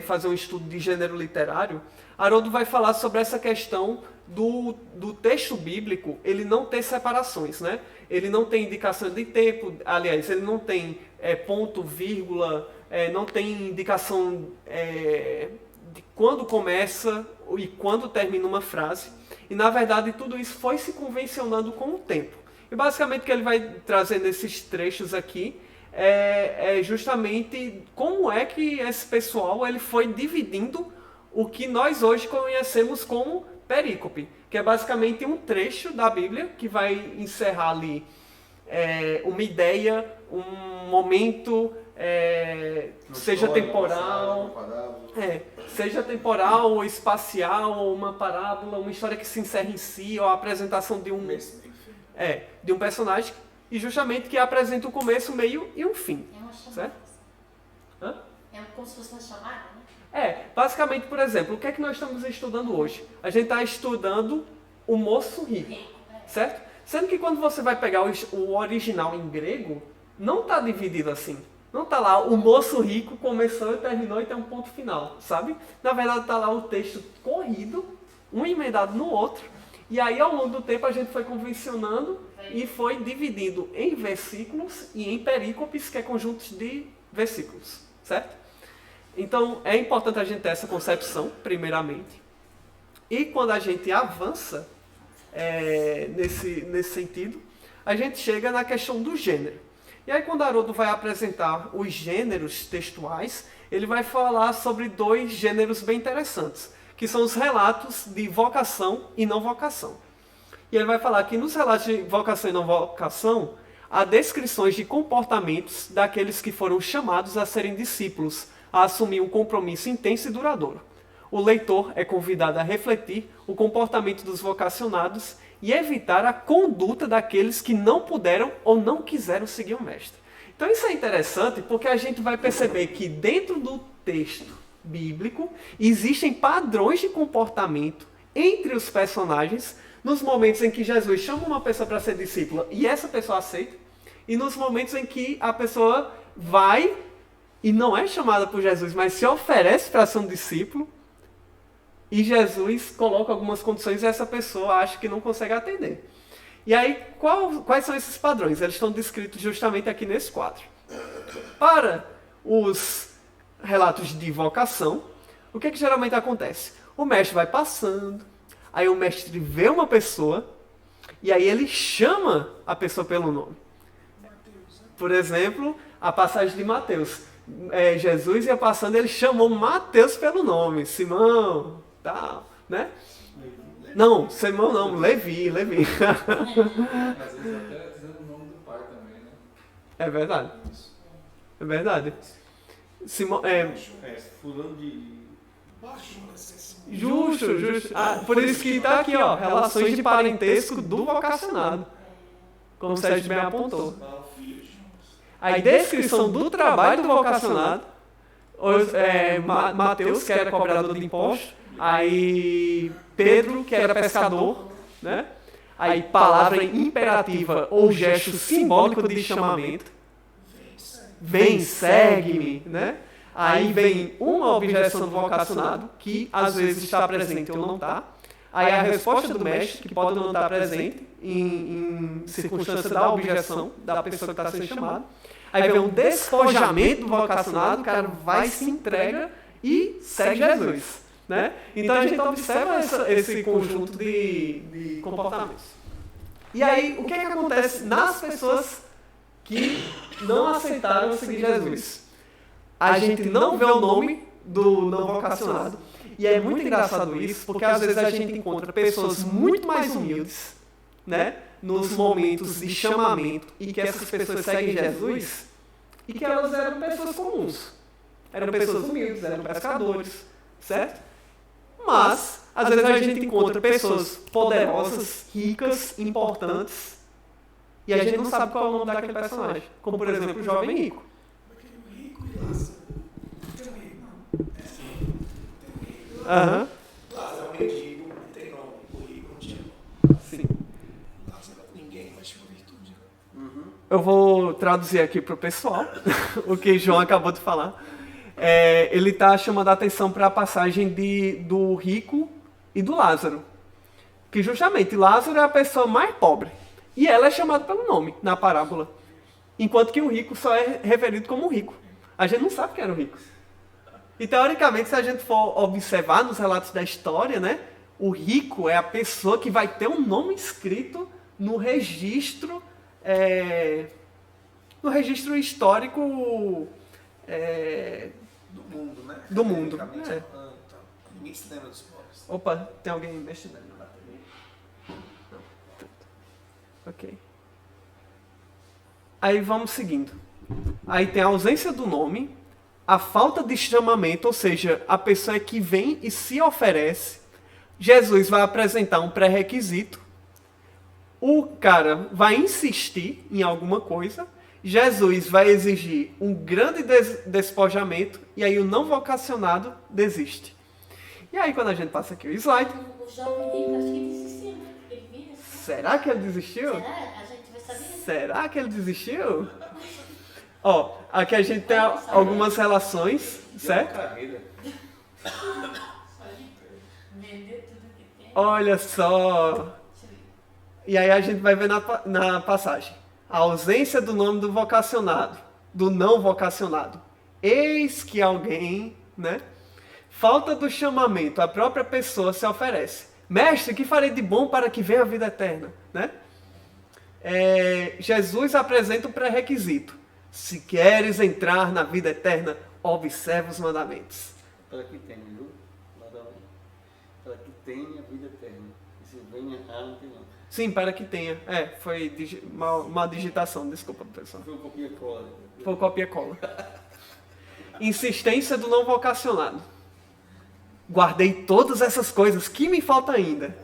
fazer um estudo de gênero literário, Haroldo vai falar sobre essa questão do texto bíblico, ele não ter separações, né? Ele não tem indicação de tempo, aliás, ele não tem ponto, vírgula, não tem indicação de quando começa e quando termina uma frase. E, na verdade, tudo isso foi se convencionando com o tempo. E, basicamente, o que ele vai trazer nesses trechos aqui é justamente como é que esse pessoal ele foi dividindo o que nós hoje conhecemos como perícope, que é basicamente um trecho da Bíblia que vai encerrar ali uma ideia, um momento, seja temporal ou espacial, ou uma parábola, uma história que se encerra em si, ou a apresentação de um personagem, e justamente que apresenta o começo, o meio e o fim. É uma chamada. Certo? Hã? É como se fosse uma chamada, né? Basicamente, por exemplo, o que é que nós estamos estudando hoje? A gente está estudando o moço rico, certo? Sendo que quando você vai pegar o original em grego, não está dividido assim. Não está lá, o moço rico começou e terminou e tem um ponto final, sabe? Na verdade está lá o texto corrido, um emendado no outro, e aí ao longo do tempo a gente foi convencionando e foi dividindo em versículos e em perícopes, que é conjuntos de versículos, certo? Então é importante a gente ter essa concepção, primeiramente. E quando a gente avança nesse sentido, a gente chega na questão do gênero. E aí quando Haroldo vai apresentar os gêneros textuais, ele vai falar sobre dois gêneros bem interessantes, que são os relatos de vocação e não vocação. E ele vai falar que nos relatos de vocação e não vocação, há descrições de comportamentos daqueles que foram chamados a serem discípulos, a assumir um compromisso intenso e duradouro. O leitor é convidado a refletir o comportamento dos vocacionados e evitar a conduta daqueles que não puderam ou não quiseram seguir o mestre. Então isso é interessante porque a gente vai perceber que dentro do texto bíblico existem padrões de comportamento entre os personagens nos momentos em que Jesus chama uma pessoa para ser discípula e essa pessoa aceita, e nos momentos em que a pessoa vai e não é chamada por Jesus, mas se oferece para ser um discípulo, e Jesus coloca algumas condições e essa pessoa acha que não consegue atender. E aí, quais são esses padrões? Eles estão descritos justamente aqui nesse quadro. Para os relatos de vocação, o que geralmente acontece? O mestre vai passando, aí o mestre vê uma pessoa, e aí ele chama a pessoa pelo nome. Por exemplo, a passagem de Mateus. Jesus ia passando, ele chamou Mateus pelo nome, Simão, tal, né? Não, Simão não, Levi. Às vezes até dizendo o nome do pai também, né? É verdade. É verdade. Simão, fulano de... Justo. Por isso que está aqui, ó, relações de parentesco do vocacionado. Como o Sérgio bem apontou. A descrição do trabalho do vocacionado, Mateus, que era cobrador de impostos, aí Pedro, que era pescador, né? Aí palavra imperativa ou gesto simbólico de chamamento. Vem, segue-me, né? Aí vem uma objeção do vocacionado, que às vezes está presente ou não está. Aí a resposta do mestre, que pode não estar presente em circunstância da objeção da pessoa que está sendo chamada. Aí vem um despojamento do vocacionado, o cara vai, se entrega e segue Jesus, né? Então a gente observa esse conjunto de comportamentos. E aí, o que acontece nas pessoas que não aceitaram seguir Jesus? A gente não vê o nome do não vocacionado. E é muito engraçado isso, porque às vezes a gente encontra pessoas muito mais humildes, né, nos momentos de chamamento, e que essas pessoas seguem Jesus, e que elas eram pessoas comuns. Eram pessoas humildes, eram pescadores, certo? Mas, às vezes a gente encontra pessoas poderosas, ricas, importantes, e a gente não sabe qual é o nome daquele personagem. Como, por exemplo, o jovem rico. Aham. Lázaro é um mendigo, não tem nome. O rico não tinha nome. Sim. Lázaro ninguém, mas tinha uma virtude. Eu vou traduzir aqui para o pessoal o que João acabou de falar. Ele está chamando a atenção para a passagem do rico e do Lázaro. Que justamente Lázaro é a pessoa mais pobre. E ela é chamada pelo nome na parábola. Enquanto que o rico só é referido como rico. A gente não sabe quem era o rico. E teoricamente, se a gente for observar nos relatos da história, né, o rico é a pessoa que vai ter um nome escrito no registro histórico Do mundo, né? do mundo. Tecnicamente, ninguém se lembra dos pobres. Opa, tem alguém mexendo ali na bateria? Não. Ok. Aí vamos seguindo. Aí tem a ausência do nome, a falta de chamamento, ou seja, a pessoa é que vem e se oferece. Jesus vai apresentar um pré-requisito. O cara vai insistir em alguma coisa. Jesus vai exigir um grande despojamento. E aí o não vocacionado desiste. E aí quando a gente passa aqui o slide... O jovem rico, acho que ele desistiu, né? Ele vira assim. Será que ele desistiu? Será? A gente vai saber. Será que ele desistiu? Ó, aqui a gente tem algumas relações, certo? Vender tudo que tem. Olha só. E aí a gente vai ver na passagem. A ausência do nome do vocacionado, do não vocacionado. Eis que alguém, né? Falta do chamamento, a própria pessoa se oferece. Mestre, que farei de bom para que venha a vida eterna, né? Jesus apresenta um pré-requisito. Se queres entrar na vida eterna, observa os mandamentos. Para que tenha, viu? Para que tenha vida eterna. E se venha a não tem não. Sim, para que tenha. Foi uma digitação, desculpa, pessoal. Foi um copia cola. Foi copia cola. Insistência do não vocacionado. Guardei todas essas coisas, que me falta ainda?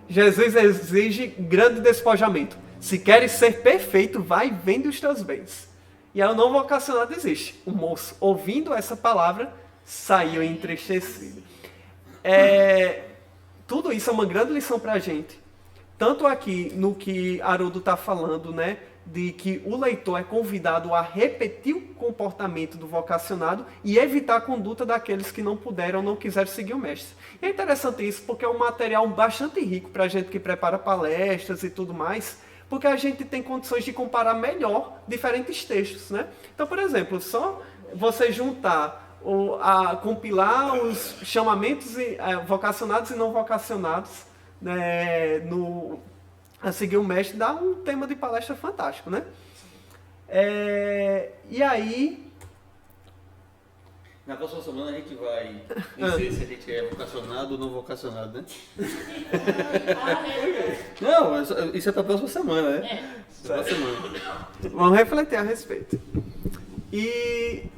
Jesus exige grande despojamento. Se queres ser perfeito, vai e vende os teus bens. E aí o não vocacionado existe. O moço, ouvindo essa palavra, saiu entristecido. Tudo isso é uma grande lição para a gente. Tanto aqui no que Haroldo está falando, né? De que o leitor é convidado a repetir o comportamento do vocacionado e evitar a conduta daqueles que não puderam ou não quiseram seguir o mestre. E é interessante isso porque é um material bastante rico para a gente que prepara palestras e tudo mais, porque a gente tem condições de comparar melhor diferentes textos, né? Então, por exemplo, só você juntar, compilar os chamamentos vocacionados e não vocacionados, né, a seguir o mestre, dá um tema de palestra fantástico, né? E aí... Na próxima semana a gente vai dizer se a gente é vocacionado ou não vocacionado, né? Não, isso é para a próxima semana, né? Vamos refletir a respeito. E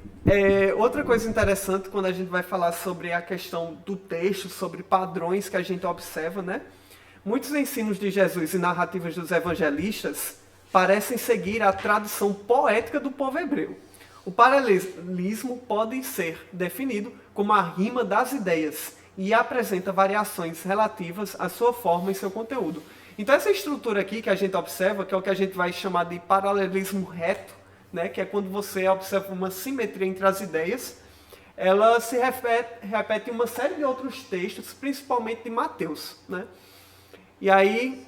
outra coisa interessante quando a gente vai falar sobre a questão do texto, sobre padrões que a gente observa, né? Muitos ensinos de Jesus e narrativas dos evangelistas parecem seguir a tradição poética do povo hebreu. O paralelismo pode ser definido como a rima das ideias e apresenta variações relativas à sua forma e seu conteúdo. Então essa estrutura aqui que a gente observa, que é o que a gente vai chamar de paralelismo reto, né, que é quando você observa uma simetria entre as ideias, ela se repete em uma série de outros textos, principalmente de Mateus, né? E aí,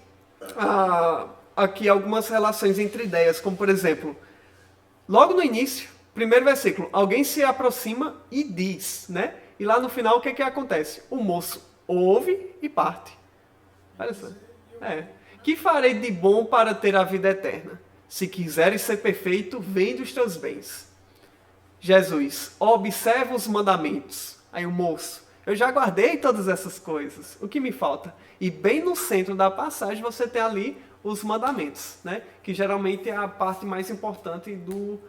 aqui algumas relações entre ideias, como por exemplo, logo no início, primeiro versículo, alguém se aproxima e diz, né? E lá no final, o que que acontece? O moço ouve e parte. Olha só. Que farei de bom para ter a vida eterna? Se quiseres ser perfeito, vende os teus bens. Jesus, observa os mandamentos. Aí o moço, eu já guardei todas essas coisas. O que me falta? E bem no centro da passagem você tem ali os mandamentos, né? Que geralmente é a parte mais importante do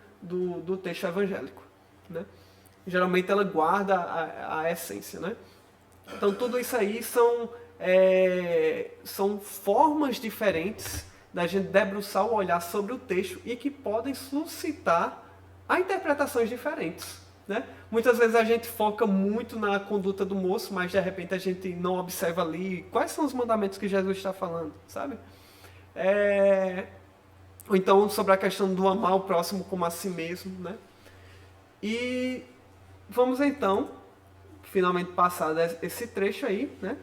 texto evangélico, né? Geralmente ela guarda a essência, né? Então tudo isso aí são formas diferentes da gente debruçar o olhar sobre o texto e que podem suscitar a interpretações diferentes, né? Muitas vezes a gente foca muito na conduta do moço, mas de repente a gente não observa ali quais são os mandamentos que Jesus está falando, sabe? Ou então sobre a questão do amar o próximo como a si mesmo, né? E vamos então, finalmente passar esse trecho aí, né?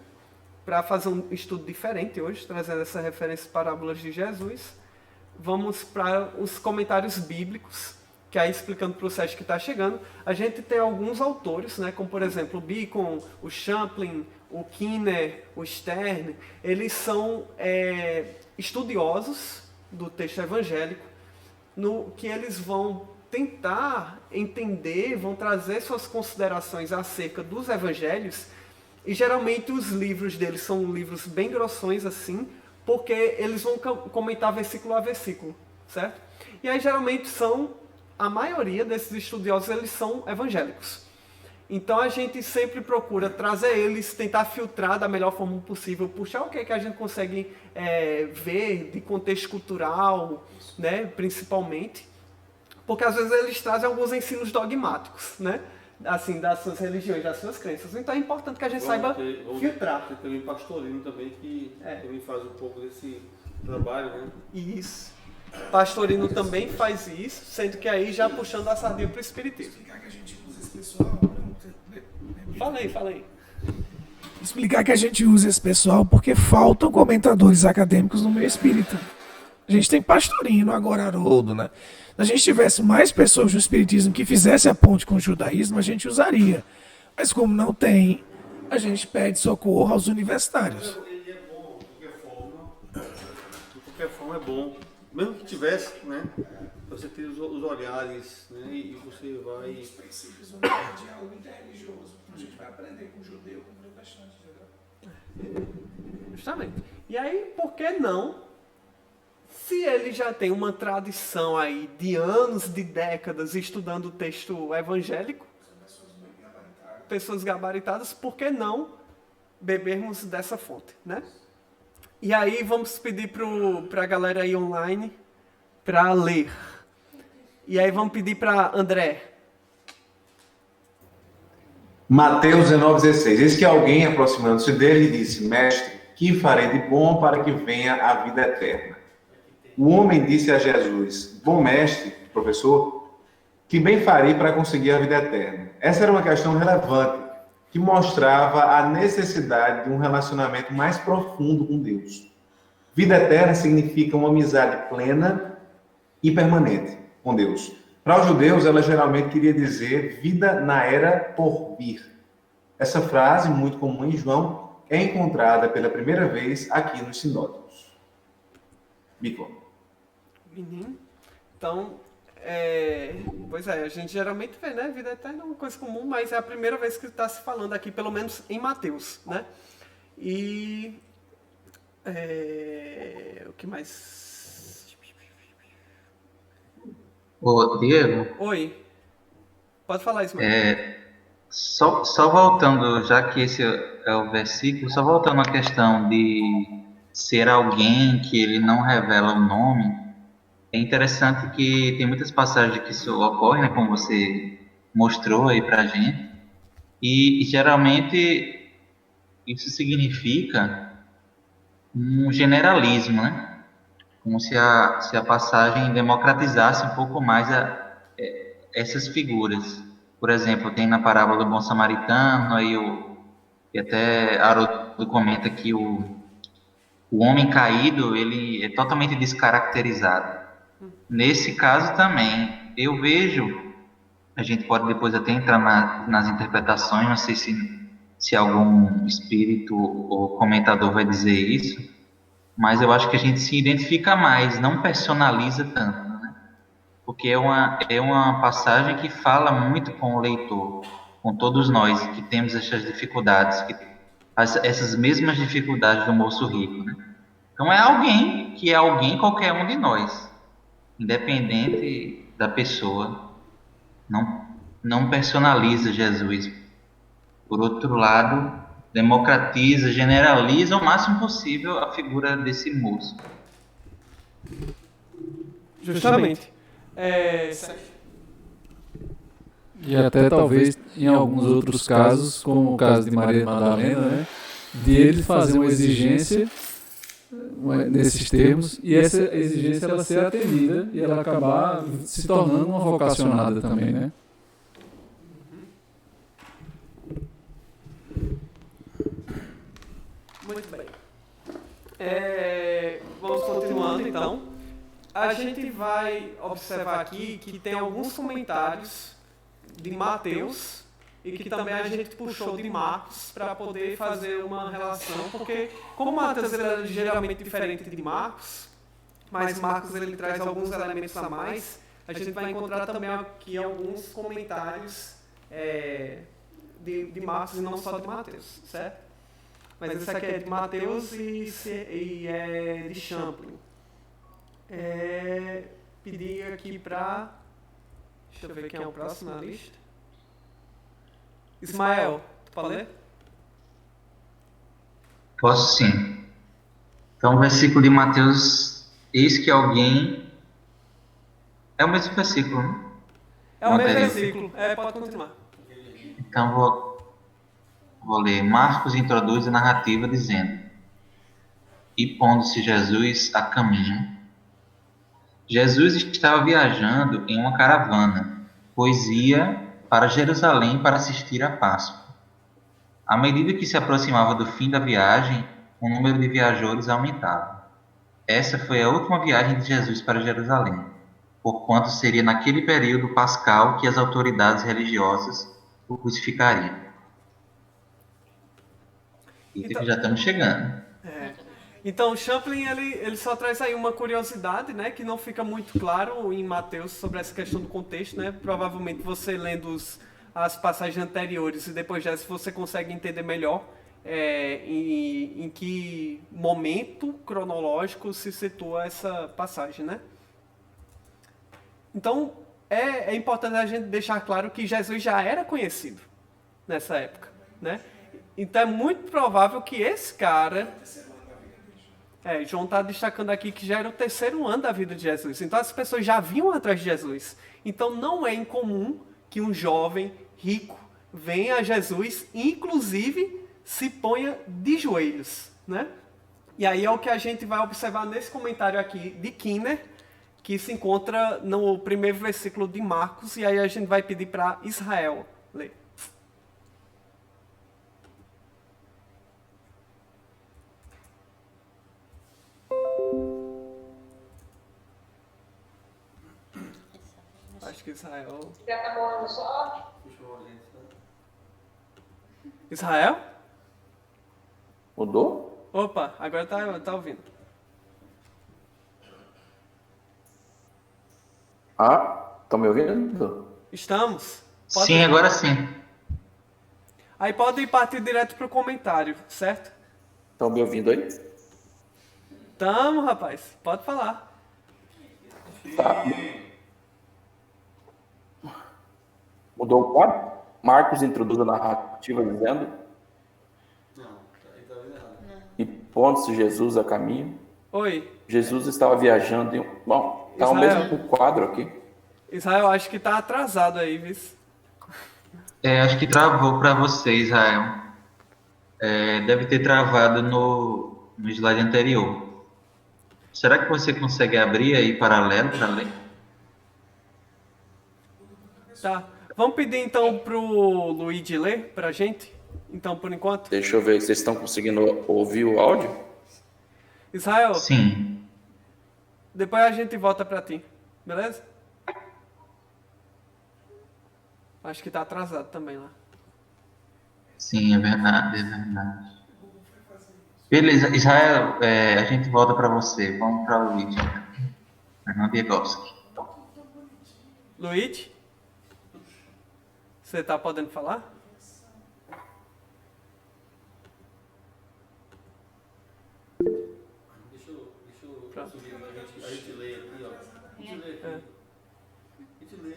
Para fazer um estudo diferente hoje, trazendo essa referência parábolas de Jesus. Vamos para os comentários bíblicos, que aí explicando para o Sérgio que está chegando, a gente tem alguns autores, né, como por exemplo o Bacon, o Champlin, o Kinner, o Stern, eles são estudiosos do texto evangélico, no que eles vão tentar entender, vão trazer suas considerações acerca dos evangelhos, e geralmente os livros deles são livros bem grossões assim, porque eles vão comentar versículo a versículo, certo? E aí geralmente a maioria desses estudiosos, eles são evangélicos. Então a gente sempre procura trazer eles, tentar filtrar da melhor forma possível, puxar o que a gente consegue ver de contexto cultural, né, principalmente, porque às vezes eles trazem alguns ensinos dogmáticos, né, assim, das suas religiões, das suas crenças. Então é importante que a gente saiba filtrar. Tem também Pastorino também, que também faz um pouco desse trabalho, né? Isso. Pastorino também faz isso, sendo que aí já puxando a sardinha para o espiritismo. Explicar que a gente usa esse pessoal. Falei. Explicar que a gente usa esse pessoal porque faltam comentadores acadêmicos no meio espírita. A gente tem Pastorino, agora Haroldo, né? Se a gente tivesse mais pessoas no espiritismo que fizessem a ponte com o judaísmo, a gente usaria. Mas como não tem, a gente pede socorro aos universitários. Ele é bom, de qualquer forma é bom. Mesmo que tivesse, né? Você tem os olhares, né? E você vai... Os princípios vão de algo interreligioso. A gente vai aprender com o judeu, com o protestante, entendeu? Justamente. E aí, por que não? Se ele já tem uma tradição aí de anos, de décadas, estudando o texto evangélico, pessoas gabaritadas, por que não bebermos dessa fonte, né? E aí vamos pedir para a galera aí online para ler. E aí vamos pedir para André. Mateus 19,16. Eis que alguém, aproximando-se dele, disse: Mestre, que farei de bom para que venha a vida eterna? O homem disse a Jesus: Bom mestre, professor, que bem farei para conseguir a vida eterna? Essa era uma questão relevante, que mostrava a necessidade de um relacionamento mais profundo com Deus. Vida eterna significa uma amizade plena e permanente com Deus. Para os judeus, ela geralmente queria dizer vida na era por vir. Essa frase, muito comum em João, é encontrada pela primeira vez aqui nos sinóticos. Bico. Menino. Então, pois é, a gente geralmente vê, né? Vida eterna é uma coisa comum, mas é a primeira vez que está se falando aqui, pelo menos em Mateus, né? E o que mais? Ô, Diego, Oi. Pode falar, Ismael. só voltando, já que esse é o versículo, só voltando à questão de ser alguém que ele não revela o nome, é interessante que tem muitas passagens que isso ocorre, né, como você mostrou aí pra gente, e geralmente isso significa um generalismo, né? Como se a passagem democratizasse um pouco mais essas figuras. Por exemplo, tem na parábola do bom samaritano, e até Haroldo comenta que o homem caído, ele é totalmente descaracterizado. Nesse caso também, eu vejo, a gente pode depois até entrar nas interpretações, não sei se algum espírito ou comentador vai dizer isso, mas eu acho que a gente se identifica mais, não personaliza tanto, né? Porque é uma passagem que fala muito com o leitor, com todos nós que temos essas dificuldades, essas mesmas dificuldades do moço rico, né? Então é alguém que é alguém, qualquer um de nós, independente da pessoa, não personaliza Jesus. Por outro lado, democratiza, generaliza o máximo possível a figura desse moço. Justamente. E até talvez em alguns outros casos, como o caso de Maria Madalena, né, de ele fazer uma exigência nesses termos e essa exigência ela ser atendida e ela acabar se tornando uma vocacionada também, né? Muito bem. Vamos continuando então. A gente vai observar aqui que tem alguns comentários de Mateus e que também a gente puxou de Marcos para poder fazer uma relação, porque como Mateus ele é geralmente diferente de Marcos, mas Marcos ele traz alguns elementos a mais, a gente vai encontrar também aqui alguns comentários de Marcos e não só de Mateus, certo? Mas esse aqui é de Mateus e é de Champlin. Pedi aqui para... Deixa eu ver quem é o próximo na lista. Ismael, tu pode ler? Posso sim. Então, o versículo de Mateus, eis que alguém... É o mesmo versículo, né? É o mesmo versículo. Pode continuar. Então, vou ler. Marcos introduz a narrativa dizendo: E pondo-se Jesus a caminho. Jesus estava viajando em uma caravana, pois ia para Jerusalém para assistir à Páscoa. À medida que se aproximava do fim da viagem, o número de viajantes aumentava. Essa foi a última viagem de Jesus para Jerusalém, porquanto seria naquele período pascal que as autoridades religiosas o crucificariam. E então, já estamos chegando. Então, Champlin ele só traz aí uma curiosidade, né, que não fica muito claro em Mateus sobre essa questão do contexto, né? Provavelmente você lendo as passagens anteriores e depois dessa você consegue entender melhor em que momento cronológico se situa essa passagem, né? Então, é importante a gente deixar claro que Jesus já era conhecido nessa época, né? Então é muito provável que esse cara... João está destacando aqui que já era o terceiro ano da vida de Jesus. Então as pessoas já vinham atrás de Jesus. Então não é incomum que um jovem rico venha a Jesus e inclusive se ponha de joelhos, né? E aí é o que a gente vai observar nesse comentário aqui de Kinner, que se encontra no primeiro versículo de Marcos, e aí a gente vai pedir para Israel ler. acho que Israel... Já tá morando só? Israel? Mudou? Opa, agora tá ouvindo. Ah, estão me ouvindo? Estamos? Sim, agora sim. Aí pode partir direto pro comentário, certo? Estão me ouvindo aí? Tamo, rapaz. Pode falar. Tá. Mudou o quadro? Marcos introduz a narrativa dizendo: e pondo-se Jesus a caminho. Oi. Jesus estava viajando em... Bom, tá o mesmo quadro aqui. Israel, acho que tá atrasado aí, viu? Acho que travou para você, Israel. Deve ter travado no slide anterior. Será que você consegue abrir aí paralelo para ler? Tá. Vamos pedir então pro Luigi ler pra gente? Então, por enquanto. Deixa eu ver se vocês estão conseguindo ouvir o áudio. Israel. Sim. Depois a gente volta pra ti. Beleza? Acho que tá atrasado também lá. Sim, é verdade, Beleza, Israel, a gente volta para você. Vamos para o Luigi. Fernando Biegoski. Luigi? Você tá podendo falar? Deixa eu subir, a gente lê aqui, ó. A gente lê aqui. A gente lê,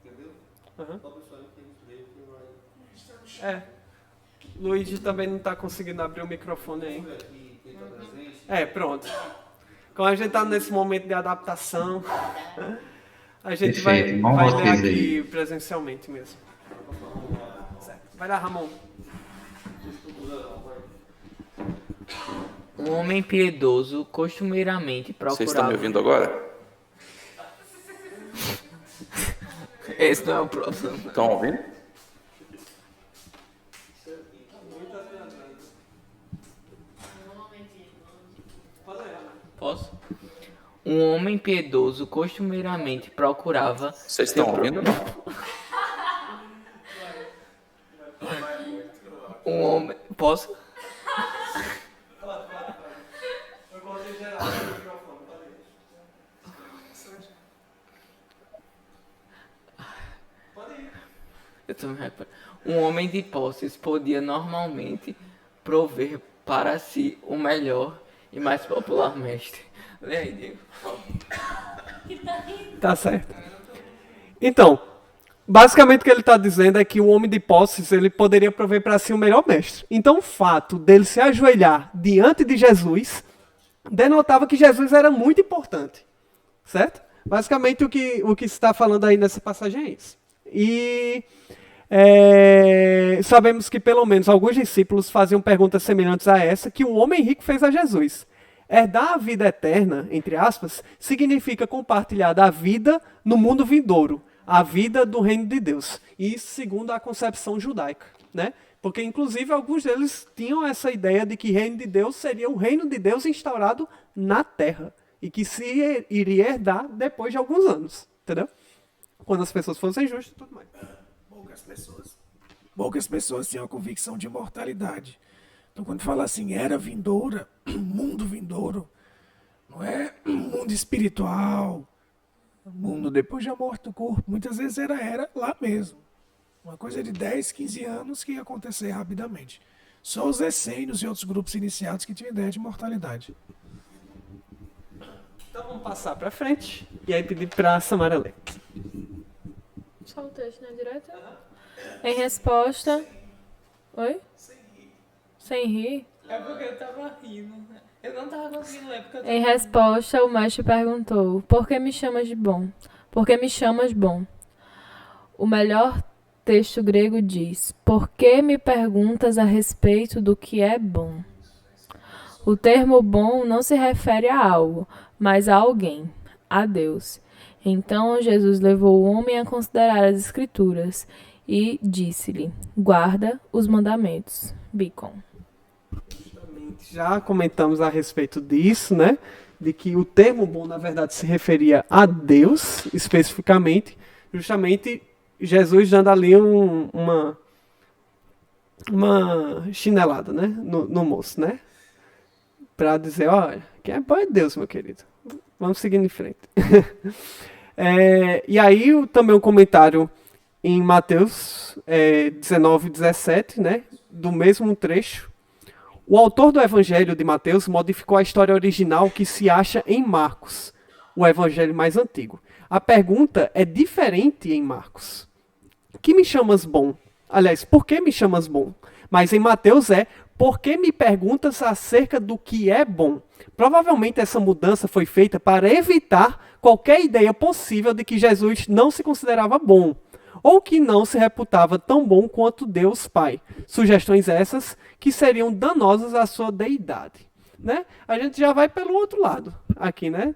entendeu? Só o pessoal que a gente lê que vai... Luigi também não tá conseguindo abrir o microfone aí. Pronto. Como a gente tá nesse momento de adaptação, a gente vai ler aqui presencialmente mesmo. Certo. Vai lá, Ramon. Um homem piedoso costumeiramente procurava... Vocês estão me ouvindo agora? Esse não é o próximo. Estão ouvindo? Posso? Um homem piedoso costumeiramente procurava... Vocês estão ouvindo? Um homem... Posso? Um homem de posses podia normalmente prover para si o melhor e mais popular mestre. Lê aí, Diego. Tá certo. Então, basicamente o que ele está dizendo é que o homem de posses ele poderia prover para si o melhor mestre. Então o fato dele se ajoelhar diante de Jesus denotava que Jesus era muito importante. Certo? Basicamente o que se está falando aí nessa passagem é isso. E sabemos que pelo menos alguns discípulos faziam perguntas semelhantes a essa que o homem rico fez a Jesus. Herdar a vida eterna, entre aspas, significa compartilhar da vida no mundo vindouro, a vida do reino de Deus. Isso segundo a concepção judaica, né? Porque inclusive alguns deles tinham essa ideia de que o reino de Deus seria o reino de Deus instaurado na terra e que se iria herdar depois de alguns anos, entendeu? Quando as pessoas fossem justas e tudo mais. Poucas pessoas tinham a convicção de imortalidade. Então, quando fala assim, era vindoura, mundo vindouro, não é mundo espiritual, mundo depois da morte do corpo. Muitas vezes era lá mesmo. Uma coisa de 10, 15 anos que ia acontecer rapidamente. Só os essênios e outros grupos iniciados que tinham ideia de imortalidade. Então vamos passar para frente e aí pedir para Samara ler. Só o texto, né? Direto? Em resposta... Oi? Sem rir? É porque eu tava rindo. Eu não tava conseguindo ler porque eu tava... Em resposta, o mestre perguntou: por que me chamas de bom? Por que me chamas bom? O melhor texto grego diz: por que me perguntas a respeito do que é bom? O termo bom não se refere a algo, mas a alguém, a Deus. Então Jesus levou o homem a considerar as Escrituras e disse-lhe: guarda os mandamentos. Bicon. Já comentamos a respeito disso, né? de que o termo bom, na verdade, se referia a Deus, especificamente, justamente Jesus dando ali uma chinelada, né, no moço, né? Para dizer, olha, quem é bom é Deus, meu querido. Vamos seguindo em frente. E aí também um comentário em Mateus 19, 17, né, do mesmo trecho. O autor do Evangelho de Mateus modificou a história original que se acha em Marcos, o Evangelho mais antigo. A pergunta é diferente em Marcos. Que me chamas bom? Aliás, por que me chamas bom? Mas em Mateus por que me perguntas acerca do que é bom? Provavelmente essa mudança foi feita para evitar qualquer ideia possível de que Jesus não se considerava bom, ou que não se reputava tão bom quanto Deus Pai. Sugestões essas que seriam danosas à sua deidade. Né? A gente já vai pelo outro lado aqui, né?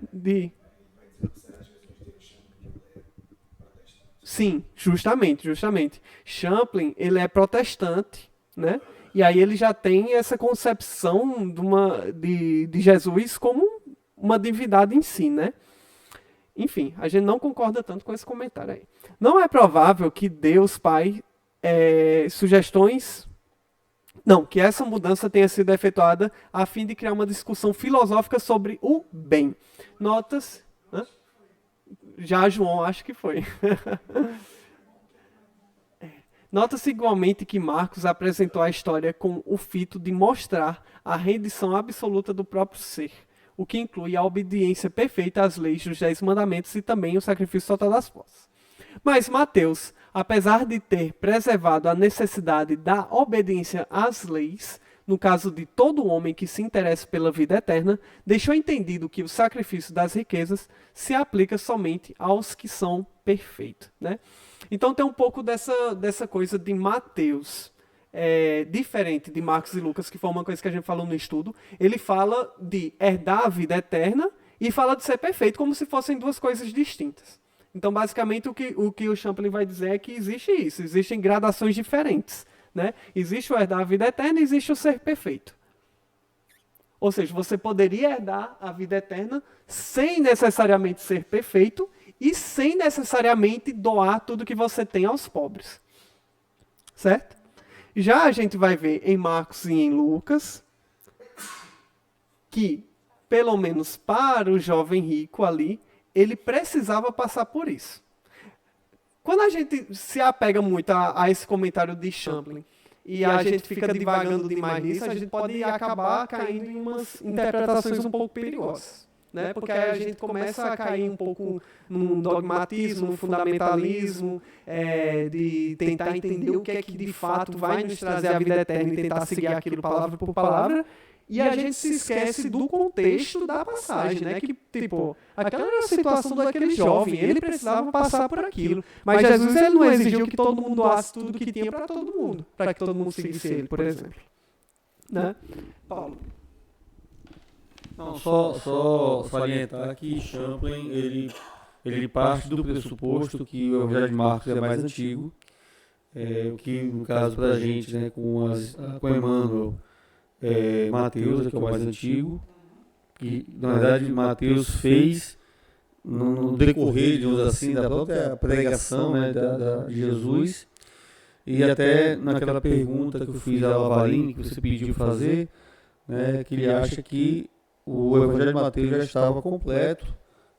Sim, justamente. Champlin, ele é protestante, né? E aí ele já tem essa concepção de Jesus como uma divindade em si, né? Enfim, a gente não concorda tanto com esse comentário aí. Não é provável que Deus Pai que essa mudança tenha sido efetuada a fim de criar uma discussão filosófica sobre o bem. Notas... Já João, acho que foi. Nota-se igualmente que Marcos apresentou a história com o fito de mostrar a rendição absoluta do próprio ser, o que inclui a obediência perfeita às leis dos 10 mandamentos e também o sacrifício total das posses. Mas Mateus, apesar de ter preservado a necessidade da obediência às leis, no caso de todo homem que se interessa pela vida eterna, deixou entendido que o sacrifício das riquezas se aplica somente aos que são perfeitos. Né? Então tem um pouco dessa coisa de Mateus, diferente de Marcos e Lucas, que foi uma coisa que a gente falou no estudo. Ele fala de herdar a vida eterna e fala de ser perfeito, como se fossem duas coisas distintas. Então, basicamente, o que o Champlin vai dizer é que existe isso, existem gradações diferentes. Né? Existe o herdar a vida eterna e existe o ser perfeito. Ou seja, você poderia herdar a vida eterna sem necessariamente ser perfeito e sem necessariamente doar tudo que você tem aos pobres. Certo? Já a gente vai ver em Marcos e em Lucas que, pelo menos para o jovem rico ali, ele precisava passar por isso. Quando a gente se apega muito a esse comentário de Champlin e a gente fica divagando demais nisso, a gente pode acabar caindo em umas interpretações um pouco perigosas. Né? Porque aí a gente começa a cair um pouco num dogmatismo, num fundamentalismo, de tentar entender o que é que de fato vai nos trazer a vida eterna e tentar seguir aquilo palavra por palavra. E a gente se esquece do contexto da passagem, né? Que, tipo, aquela era a situação daquele jovem, ele precisava passar por aquilo. Mas Jesus, ele não exigiu que todo mundo doasse tudo que tinha para todo mundo, para que todo mundo seguisse ele, por exemplo. Né? Paulo? Não, só salientar que Champlin, ele parte do pressuposto que o Evangelho de Marcos é mais antigo, o que, no caso, para a gente, né, com Emmanuel, Mateus, que é o mais antigo, que na verdade Mateus fez no decorrer, digamos assim, da própria pregação, né, de Jesus, e até naquela pergunta que eu fiz a Lavarini, que você pediu fazer, né, que ele acha que o Evangelho de Mateus já estava completo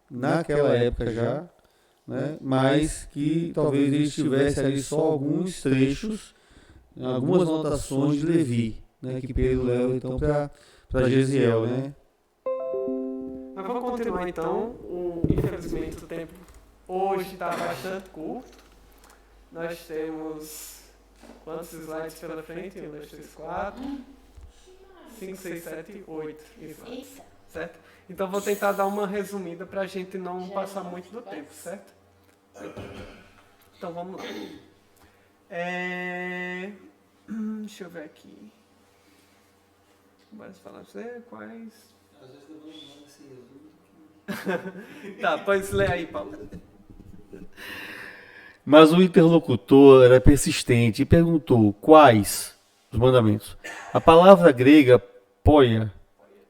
naquela época já, né, mas que talvez ele tivesse ali só alguns trechos, algumas anotações de Levi, né, que Pedro leva então para Gesiel, né? Mas vamos continuar então. Infelizmente o tempo hoje está bastante curto. Nós temos quantos slides pela frente? 1, 2, 3, 4, 5, 6, 7, 8. Isso. Certo? Então vou tentar dar uma resumida para a gente não passar muito do tempo, certo? Então vamos lá. Deixa eu ver aqui. Bora falar quais. Às vezes eu não lembro esse resumo. Tá, pode ler aí, Paulo. Mas o interlocutor era persistente e perguntou quais os mandamentos. A palavra grega poia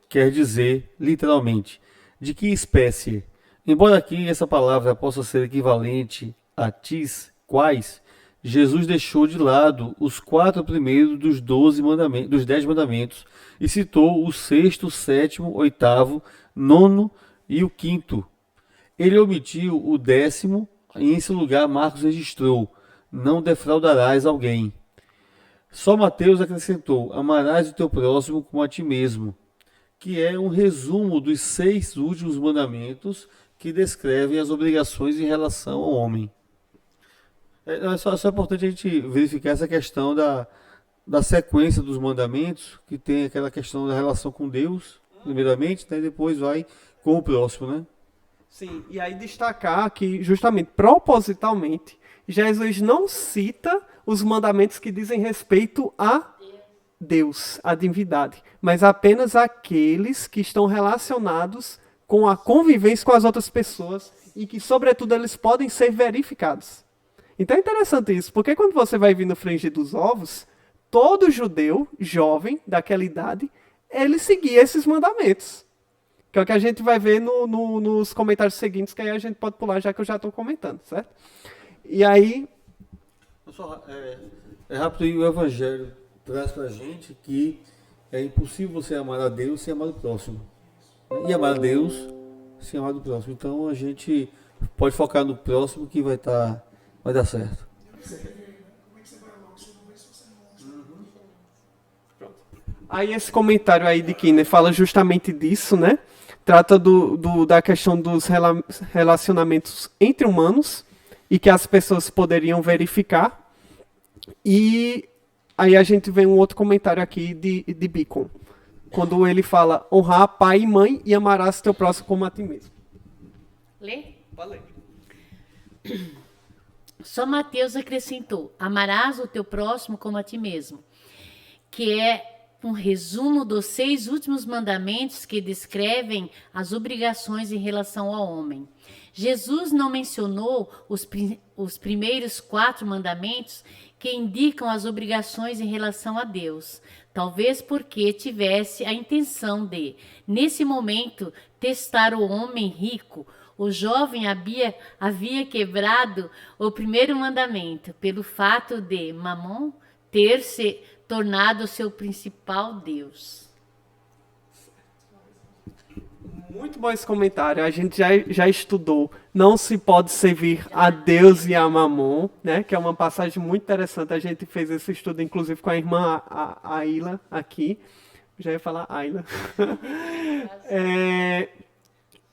quer dizer, literalmente, De que espécie? Embora aqui essa palavra possa ser equivalente a tis, quais, Jesus deixou de lado os 4 primeiros dos 10 mandamentos e citou o 6º, 7º, 8º, 9º e o 5º. Ele omitiu o 10º e em seu lugar Marcos registrou: não defraudarás alguém. Só Mateus acrescentou: amarás o teu próximo como a ti mesmo, que é um resumo dos 6 últimos mandamentos que descrevem as obrigações em relação ao homem. Só é importante a gente verificar essa questão da sequência dos mandamentos, que tem aquela questão da relação com Deus, primeiramente, né, e depois vai com o próximo, né? Sim, e aí destacar que, justamente, propositalmente, Jesus não cita os mandamentos que dizem respeito a Deus, a divindade, mas apenas aqueles que estão relacionados com a convivência com as outras pessoas e que, sobretudo, eles podem ser verificados. Então é interessante isso, porque quando você vai vir no frigir dos ovos, todo judeu jovem daquela idade, ele seguia esses mandamentos. Que é o que a gente vai ver nos comentários seguintes, que aí a gente pode pular, já que eu já estou comentando, certo? E aí... É rápido, e o Evangelho traz para a gente que é impossível você amar a Deus sem amar o próximo. E amar a Deus sem amar o próximo. Então a gente pode focar no próximo que vai dar certo. Aí esse comentário aí de Kinner fala justamente disso, né? Trata da questão dos relacionamentos entre humanos e que as pessoas poderiam verificar. E aí a gente vê um outro comentário aqui de Bacon, quando ele fala: honrar pai e mãe e amarás teu próximo como a ti mesmo. Lê? Valeu. Só Mateus acrescentou: amarás o teu próximo como a ti mesmo, que é um resumo dos 6 últimos mandamentos que descrevem as obrigações em relação ao homem. Jesus não mencionou os primeiros 4 mandamentos que indicam as obrigações em relação a Deus, talvez porque tivesse a intenção de, nesse momento, testar o homem rico. O jovem havia quebrado o primeiro mandamento pelo fato de Mamon ter se tornado seu principal Deus. Muito bom esse comentário. A gente já estudou. Não se pode servir a Deus e a Mamon, né? Que é uma passagem muito interessante. A gente fez esse estudo, inclusive, com a irmã Ayla aqui. Já ia falar Ayla.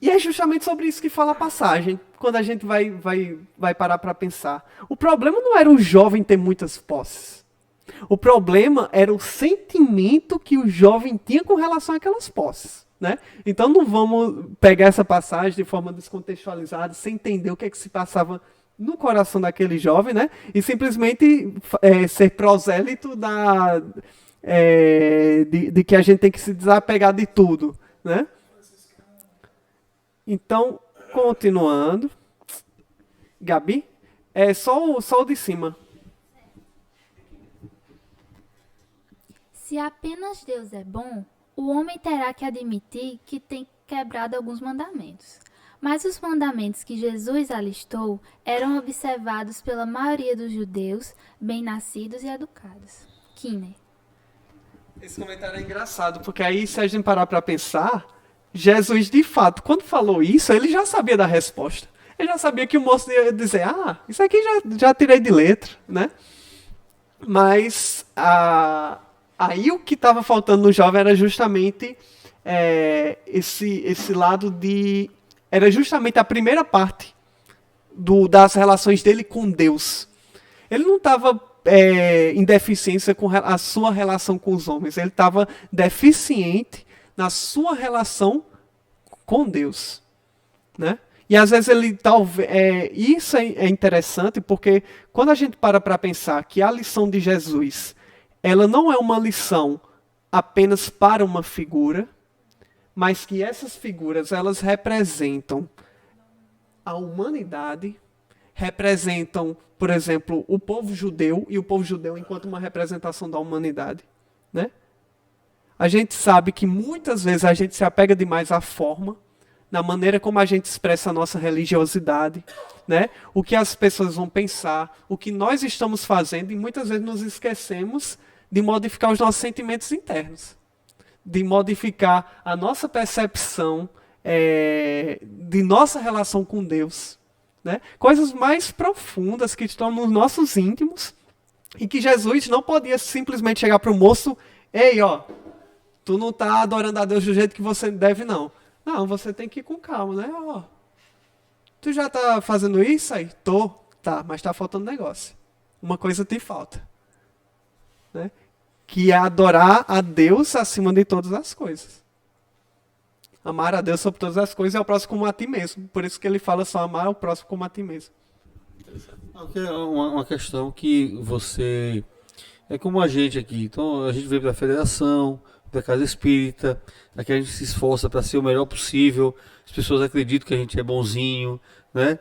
E é justamente sobre isso que fala a passagem, quando a gente vai parar para pensar. O problema não era o jovem ter muitas posses. O problema era o sentimento que o jovem tinha com relação àquelas posses, né? Então não vamos pegar essa passagem de forma descontextualizada, sem entender o que é que se passava no coração daquele jovem, né? E simplesmente ser prosélito de que a gente tem que se desapegar de tudo, né? Então, continuando. Gabi? Só o de cima. Se apenas Deus é bom, o homem terá que admitir que tem quebrado alguns mandamentos. Mas os mandamentos que Jesus alistou eram observados pela maioria dos judeus, bem-nascidos e educados. Kinner. Esse comentário é engraçado, porque aí, se a gente parar para pensar, Jesus, de fato, quando falou isso, ele já sabia da resposta. Ele já sabia que o moço ia dizer: isso aqui já tirei de letra, né? Mas aí o que estava faltando no jovem era justamente esse lado de... Era justamente a primeira parte das relações dele com Deus. Ele não estava em deficiência com a sua relação com os homens. Ele estava deficiente na sua relação com Deus, né? E às vezes isso é interessante, porque quando a gente para pensar que a lição de Jesus, ela não é uma lição apenas para uma figura, mas que essas figuras, elas representam a humanidade, representam, por exemplo, o povo judeu, e o povo judeu enquanto uma representação da humanidade, né? A gente sabe que muitas vezes a gente se apega demais à forma, na maneira como a gente expressa a nossa religiosidade, né? O que as pessoas vão pensar, o que nós estamos fazendo, e muitas vezes nos esquecemos de modificar os nossos sentimentos internos, de modificar a nossa percepção de nossa relação com Deus, né? Coisas mais profundas que estão nos nossos íntimos e que Jesus não podia simplesmente chegar para o moço: ei, ó, tu não está adorando a Deus do jeito que você deve, não. Não, você tem que ir com calma, né? Ó, tu já está fazendo isso aí? Tô. Tá, mas está faltando negócio. Uma coisa te falta, né? Que é adorar a Deus acima de todas as coisas. Amar a Deus sobre todas as coisas é o próximo como a ti mesmo. Por isso que ele fala só amar o próximo como a ti mesmo. É uma questão que você... É como a gente aqui. Então, a gente veio para a federação, para a casa espírita. Aqui a gente se esforça para ser o melhor possível. As pessoas acreditam que a gente é bonzinho, né?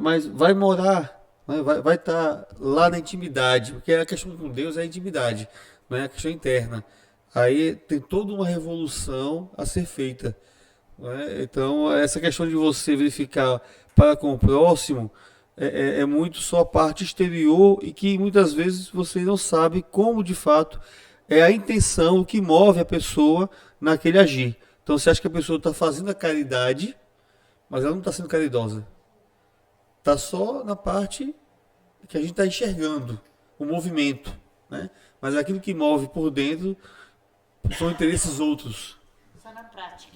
Mas vai morar, né? Vai estar lá na intimidade. Porque a questão com Deus é a intimidade, não é a questão interna. Aí tem toda uma revolução a ser feita, né? Então, essa questão de você verificar para com o próximo é muito só a parte exterior e que muitas vezes você não sabe como de fato é a intenção, o que move a pessoa naquele agir. Então você acha que a pessoa está fazendo a caridade, mas ela não está sendo caridosa. Está só na parte que a gente está enxergando, o movimento, né? Mas aquilo que move por dentro são interesses outros. Só na prática.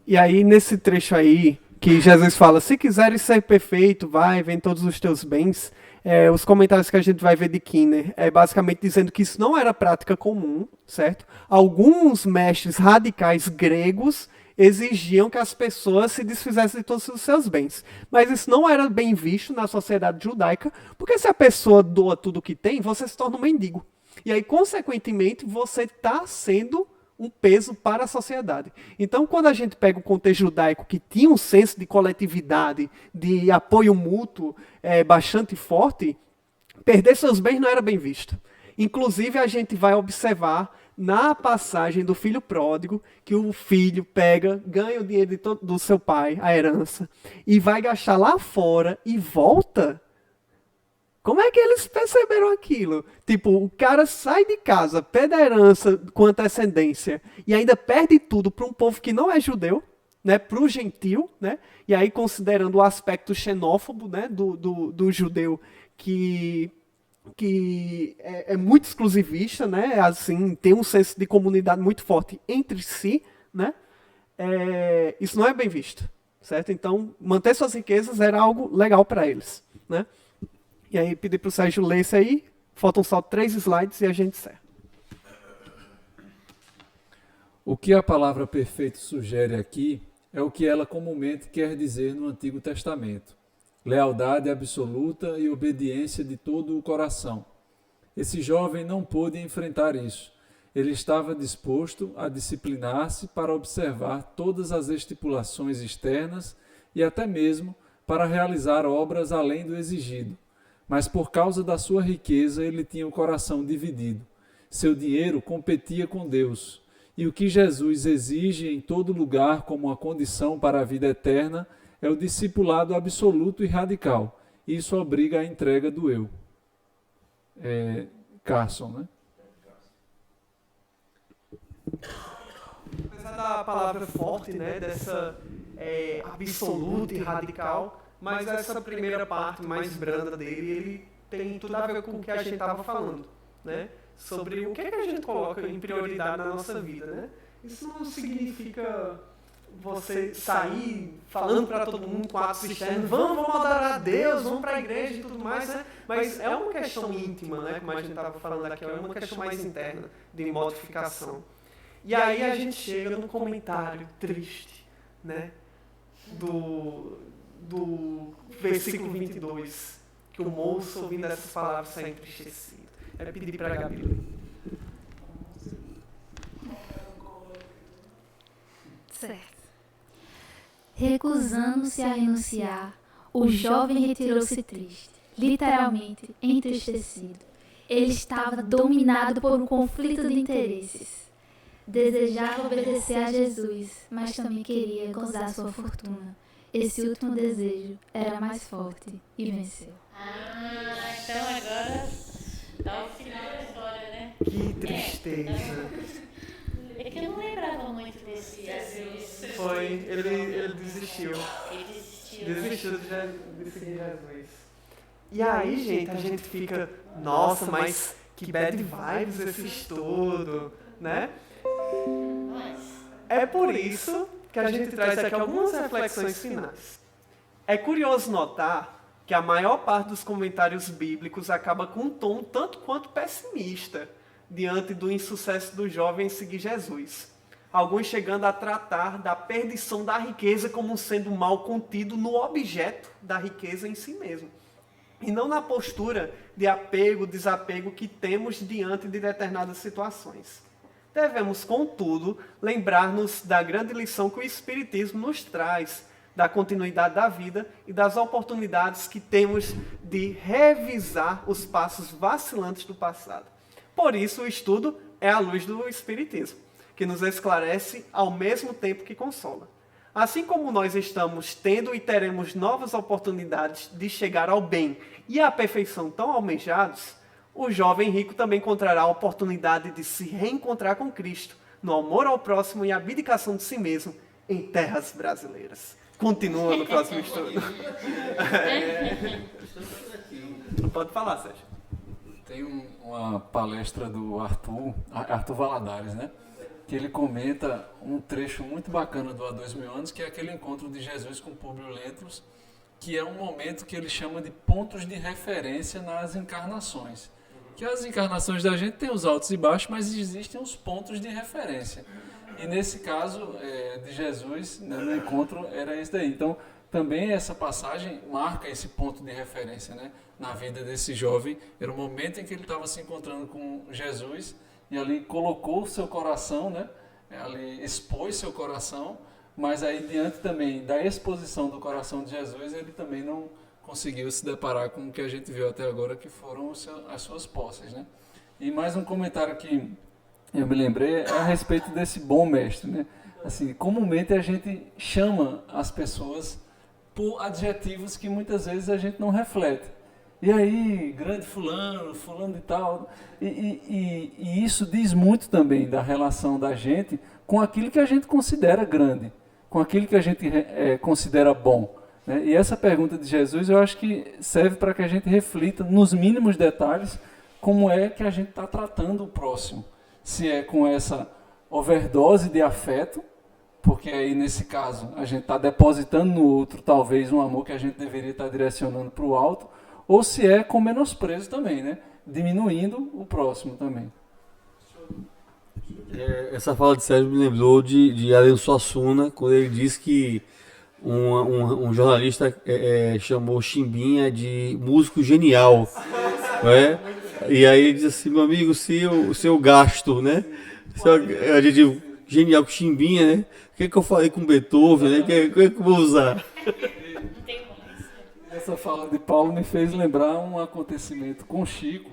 E aí, nesse trecho aí, que Jesus fala: se quiseres ser perfeito, vai, vem todos os teus bens. Os comentários que a gente vai ver de Kinner é basicamente dizendo que isso não era prática comum, certo? Alguns mestres radicais gregos exigiam que as pessoas se desfizessem de todos os seus bens. Mas isso não era bem visto na sociedade judaica, porque se a pessoa doa tudo o que tem, você se torna um mendigo. E aí, consequentemente, você está sendo um peso para a sociedade. Então, quando a gente pega o contexto judaico, que tinha um senso de coletividade, de apoio mútuo bastante forte, perder seus bens não era bem visto. Inclusive, a gente vai observar na passagem do filho pródigo, que o filho ganha o dinheiro do seu pai, a herança, e vai gastar lá fora e volta. Como é que eles perceberam aquilo? Tipo, o cara sai de casa, pede a herança com antecedência e ainda perde tudo para um povo que não é judeu, né, para o gentil, né? E aí, considerando o aspecto xenófobo, né, do judeu, que é muito exclusivista, né? Assim, tem um senso de comunidade muito forte entre si, né? Isso não é bem visto, certo? Então, manter suas riquezas era algo legal para eles, né? E aí, pedir para o Sérgio ler isso aí. Faltam só 3 slides e a gente encerra. O que a palavra perfeito sugere aqui é o que ela comumente quer dizer no Antigo Testamento: lealdade absoluta e obediência de todo o coração. Esse jovem não pôde enfrentar isso. Ele estava disposto a disciplinar-se para observar todas as estipulações externas e até mesmo para realizar obras além do exigido. Mas por causa da sua riqueza, ele tinha o coração dividido. Seu dinheiro competia com Deus. E o que Jesus exige em todo lugar como uma condição para a vida eterna é o discipulado absoluto e radical. Isso obriga a entrega do eu. Carson, né? Apesar da palavra forte, né, dessa absoluta e radical, mas essa primeira parte mais branda dele, ele tem tudo a ver com o que a gente estava falando, né? Sobre o que a gente coloca em prioridade na nossa vida, né? Isso não significa você sair falando para todo mundo com atos externos: vamos adorar a Deus, vamos para a igreja e tudo mais, né? Mas é uma questão íntima, né? Como a gente estava falando aqui, é uma questão mais interna de modificação. E aí a gente chega no comentário triste, né? Do versículo 22, que o moço, ouvindo essas palavras, sai entristecido. É pedir para a Gabi ler. Certo. Recusando-se a renunciar, o jovem retirou-se triste, literalmente entristecido. Ele estava dominado por um conflito de interesses. Desejava obedecer a Jesus, mas também queria gozar sua fortuna. Esse último desejo era mais forte e venceu. Então agora tá o final da história, né? Que tristeza. É que eu não lembrava muito desse Jesus. Foi, ele desistiu. Ele desistiu. Desistiu de seguir Jesus. E aí, gente, a gente fica, nossa, mas que bad vibes esse estudo, né? É por isso que a gente traz aqui algumas reflexões finais. É curioso notar que a maior parte dos comentários bíblicos acaba com um tom tanto quanto pessimista diante do insucesso do jovem em seguir Jesus. Alguns chegando a tratar da perdição da riqueza como sendo mal contido no objeto da riqueza em si mesmo, e não na postura de apego, desapego que temos diante de determinadas situações. Devemos, contudo, lembrar-nos da grande lição que o Espiritismo nos traz, da continuidade da vida e das oportunidades que temos de revisar os passos vacilantes do passado. Por isso, o estudo é a luz do Espiritismo, que nos esclarece ao mesmo tempo que consola. Assim como nós estamos tendo e teremos novas oportunidades de chegar ao bem e à perfeição tão almejados, o jovem rico também encontrará a oportunidade de se reencontrar com Cristo, no amor ao próximo e abdicação de si mesmo, em terras brasileiras. Continua no próximo estudo. Pode falar, Sérgio. Tem uma palestra do Arthur Valadares, né? Que ele comenta um trecho muito bacana do Há 2000 anos, que é aquele encontro de Jesus com Públio Lentulus, que é um momento que ele chama de pontos de referência nas encarnações. Que as encarnações da gente têm os altos e baixos, mas existem os pontos de referência. E nesse caso de Jesus, né, no encontro, era esse daí. Então, também essa passagem marca esse ponto de referência, né, na vida desse jovem. Era o momento em que ele estava se encontrando com Jesus e ali colocou o seu coração, né, ali expôs seu coração, mas aí diante também da exposição do coração de Jesus, ele também não conseguiu se deparar com o que a gente viu até agora, que foram as suas posses, né? E mais um comentário que eu me lembrei é a respeito desse bom mestre, né? Assim, comumente a gente chama as pessoas por adjetivos que muitas vezes a gente não reflete. E aí, grande fulano, fulano de tal. E isso diz muito também da relação da gente com aquilo que a gente considera grande, com aquilo que a gente considera bom. Né? E essa pergunta de Jesus, eu acho que serve para que a gente reflita nos mínimos detalhes como é que a gente está tratando o próximo. Se é com essa overdose de afeto, porque aí nesse caso a gente está depositando no outro talvez um amor que a gente deveria estar direcionando para o alto, ou se é com menosprezo também, né? Diminuindo o próximo também. Essa fala de Sérgio me lembrou de Alan Suassuna, quando ele disse que um jornalista chamou Chimbinha de músico genial, né? E aí ele diz assim, meu amigo, o seu gasto, né? A gente genial com Chimbinha, né? O que eu falei com Beethoven, né? O que eu vou usar? Essa fala de Paulo me fez lembrar um acontecimento com Chico,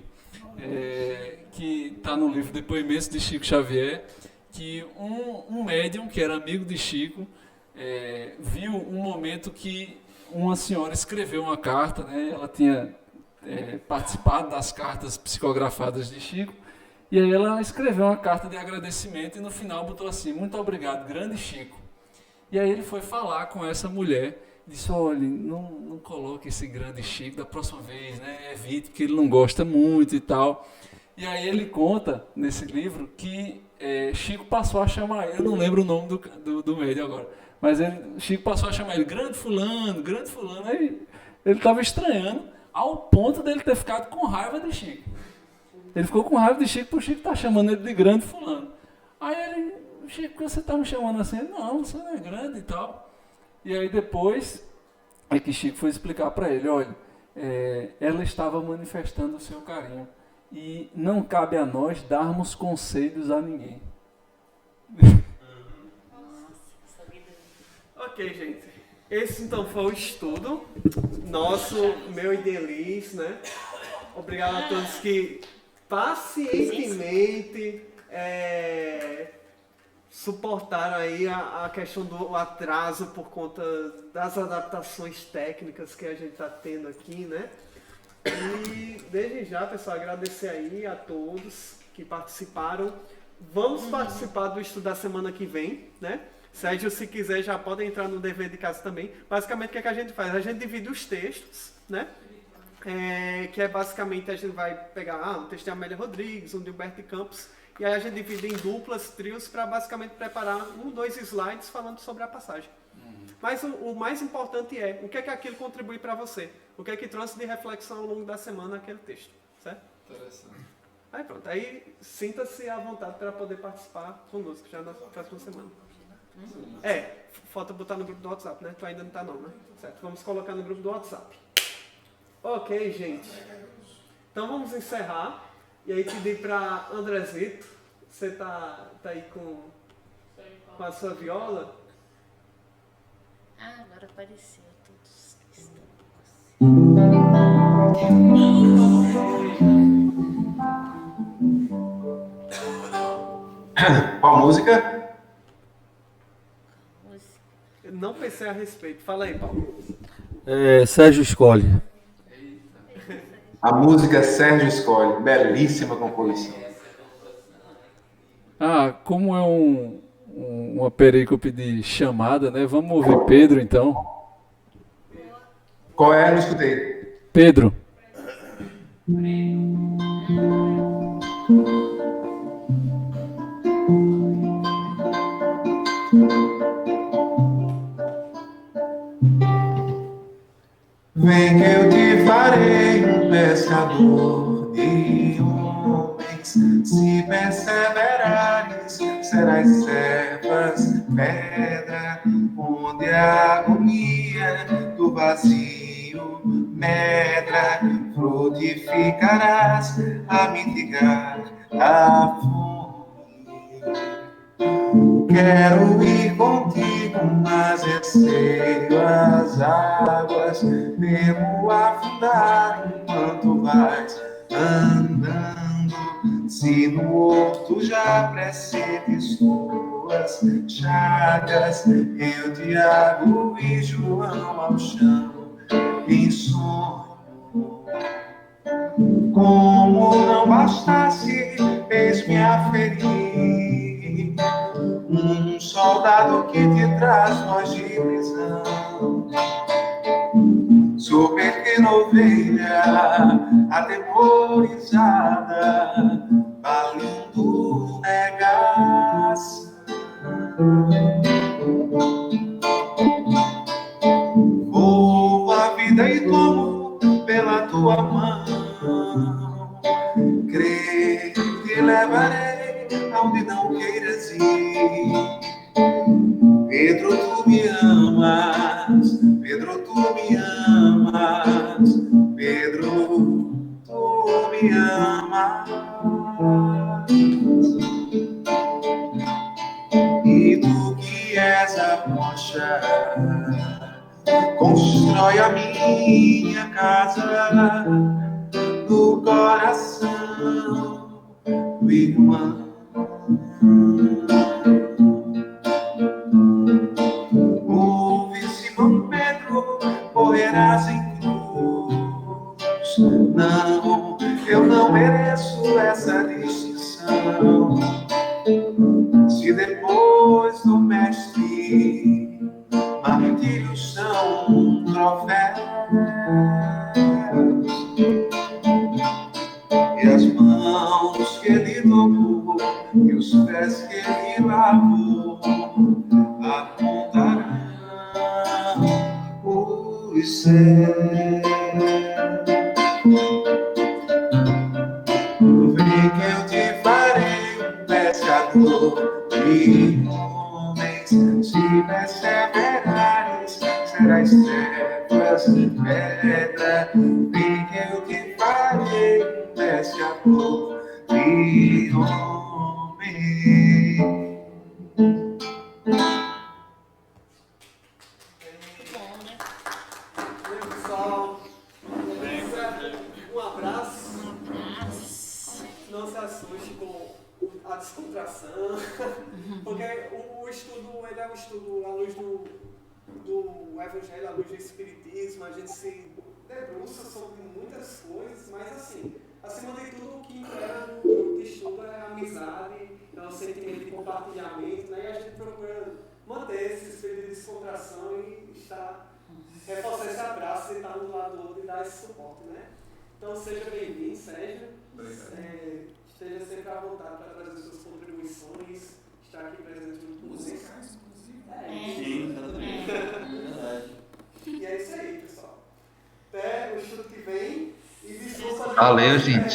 que está no livro Depoimentos de Chico Xavier, que um médium que era amigo de Chico viu um momento que uma senhora escreveu uma carta, né? Ela tinha participado das cartas psicografadas de Chico, e aí ela escreveu uma carta de agradecimento e no final botou assim, muito obrigado, grande Chico. E aí ele foi falar com essa mulher, disse, olha, não coloque esse grande Chico da próxima vez, né? Evite, porque ele não gosta muito e tal. E aí ele conta nesse livro que Chico passou a chamar, eu não lembro o nome do médium agora, mas Chico passou a chamar ele grande fulano, aí ele estava estranhando, ao ponto dele ter ficado com raiva de Chico. Ele ficou com raiva de Chico, porque o Chico está chamando ele de grande fulano. Aí ele, Chico, por que você está me chamando assim? Não, você não é grande e tal. E aí depois é que Chico foi explicar para ele, olha, ela estava manifestando o seu carinho e não cabe a nós darmos conselhos a ninguém. Ok, gente. Esse então foi o estudo nosso, meu e Delis, né? Obrigado a todos que pacientemente suportaram aí a questão do atraso por conta das adaptações técnicas que a gente está tendo aqui, né? E desde já, pessoal, agradecer aí a todos que participaram. Vamos participar do estudo da semana que vem, né? Sérgio, se quiser, já pode entrar no dever de casa também. Basicamente, o que é que a gente faz? A gente divide os textos, né? Que é basicamente, a gente vai pegar um texto de Amélia Rodrigues, um de Humberto Campos, e aí a gente divide em duplas, trios, para basicamente preparar 2 slides falando sobre a passagem. Mas o mais importante é o que é que aquilo contribui para você, o que é que trouxe de reflexão ao longo da semana aquele texto, certo? Interessante. Aí pronto, aí sinta-se à vontade para poder participar conosco já na próxima semana. Falta botar no grupo do WhatsApp, né? Tu ainda não tá não, né? Certo, vamos colocar no grupo do WhatsApp. Ok, gente. Então vamos encerrar. E aí pedir para Andrezito, você tá aí com a sua viola? Agora apareceu todos que estão. Qual música? Eu não pensei a respeito. Fala aí, Paulo. Sérgio escolhe. A música Sérgio escolhe. Belíssima composição. Como é uma perícope de chamada, né? Vamos ouvir Pedro, então. Qual é? Não escutei. Pedro. Vem que eu te farei um pescador de homens, se perseverares, serás servas, pedra, onde a agonia do vazio medra, frutificarás a mitigar a fome. Quero ir contigo, mas receio as águas, temo afundar enquanto vais andando. Se no horto já precedes tuas chagas, eu, Tiago e João ao chão em sonho. Como não bastasse, eis-me a ferir. Um soldado que te traz voz de prisão. Sou pequena ovelha, atemorizada, valendo negação. Vou a vida e tomo pela tua mão. Creio que te levarei aonde não queiras ir. Pedro, tu me amas. Pedro, tu me amas. Pedro, tu me amas. E tu que és a rocha, constrói a minha casa no coração do irmão. Ouve, Simão Pedro, morrerás em cruz. Não, eu não mereço essa distinção. Se depois do mestre martírios são troféus, e as mãos que ele tocou e os pés que ele lavou apontarão os céus. Vem que eu te farei um pescador de homens, se perseverares, serás servas de pedra. Vem que eu te farei um pescador de homens. Pessoal, um abraço. Não se assuste com a descontração, porque o ele é um estudo à luz do Evangelho, à luz do Espiritismo, a gente se debruça sobre muitas coisas, mas assim, acima de tudo, o que impera no grupo de estudo é a amizade, é o sentimento de compartilhamento, né? E a gente procura manter esse espírito de descontração e reforçar esse abraço e estar um do lado do outro e dar esse suporte, né? Então seja bem-vindo, Sérgio. Esteja sempre à vontade para trazer suas contribuições, estar aqui presente junto com vocês. Sim, exatamente. Verdade. E é isso aí, pessoal. Até o estudo que vem e desculpa. Valeu, gente.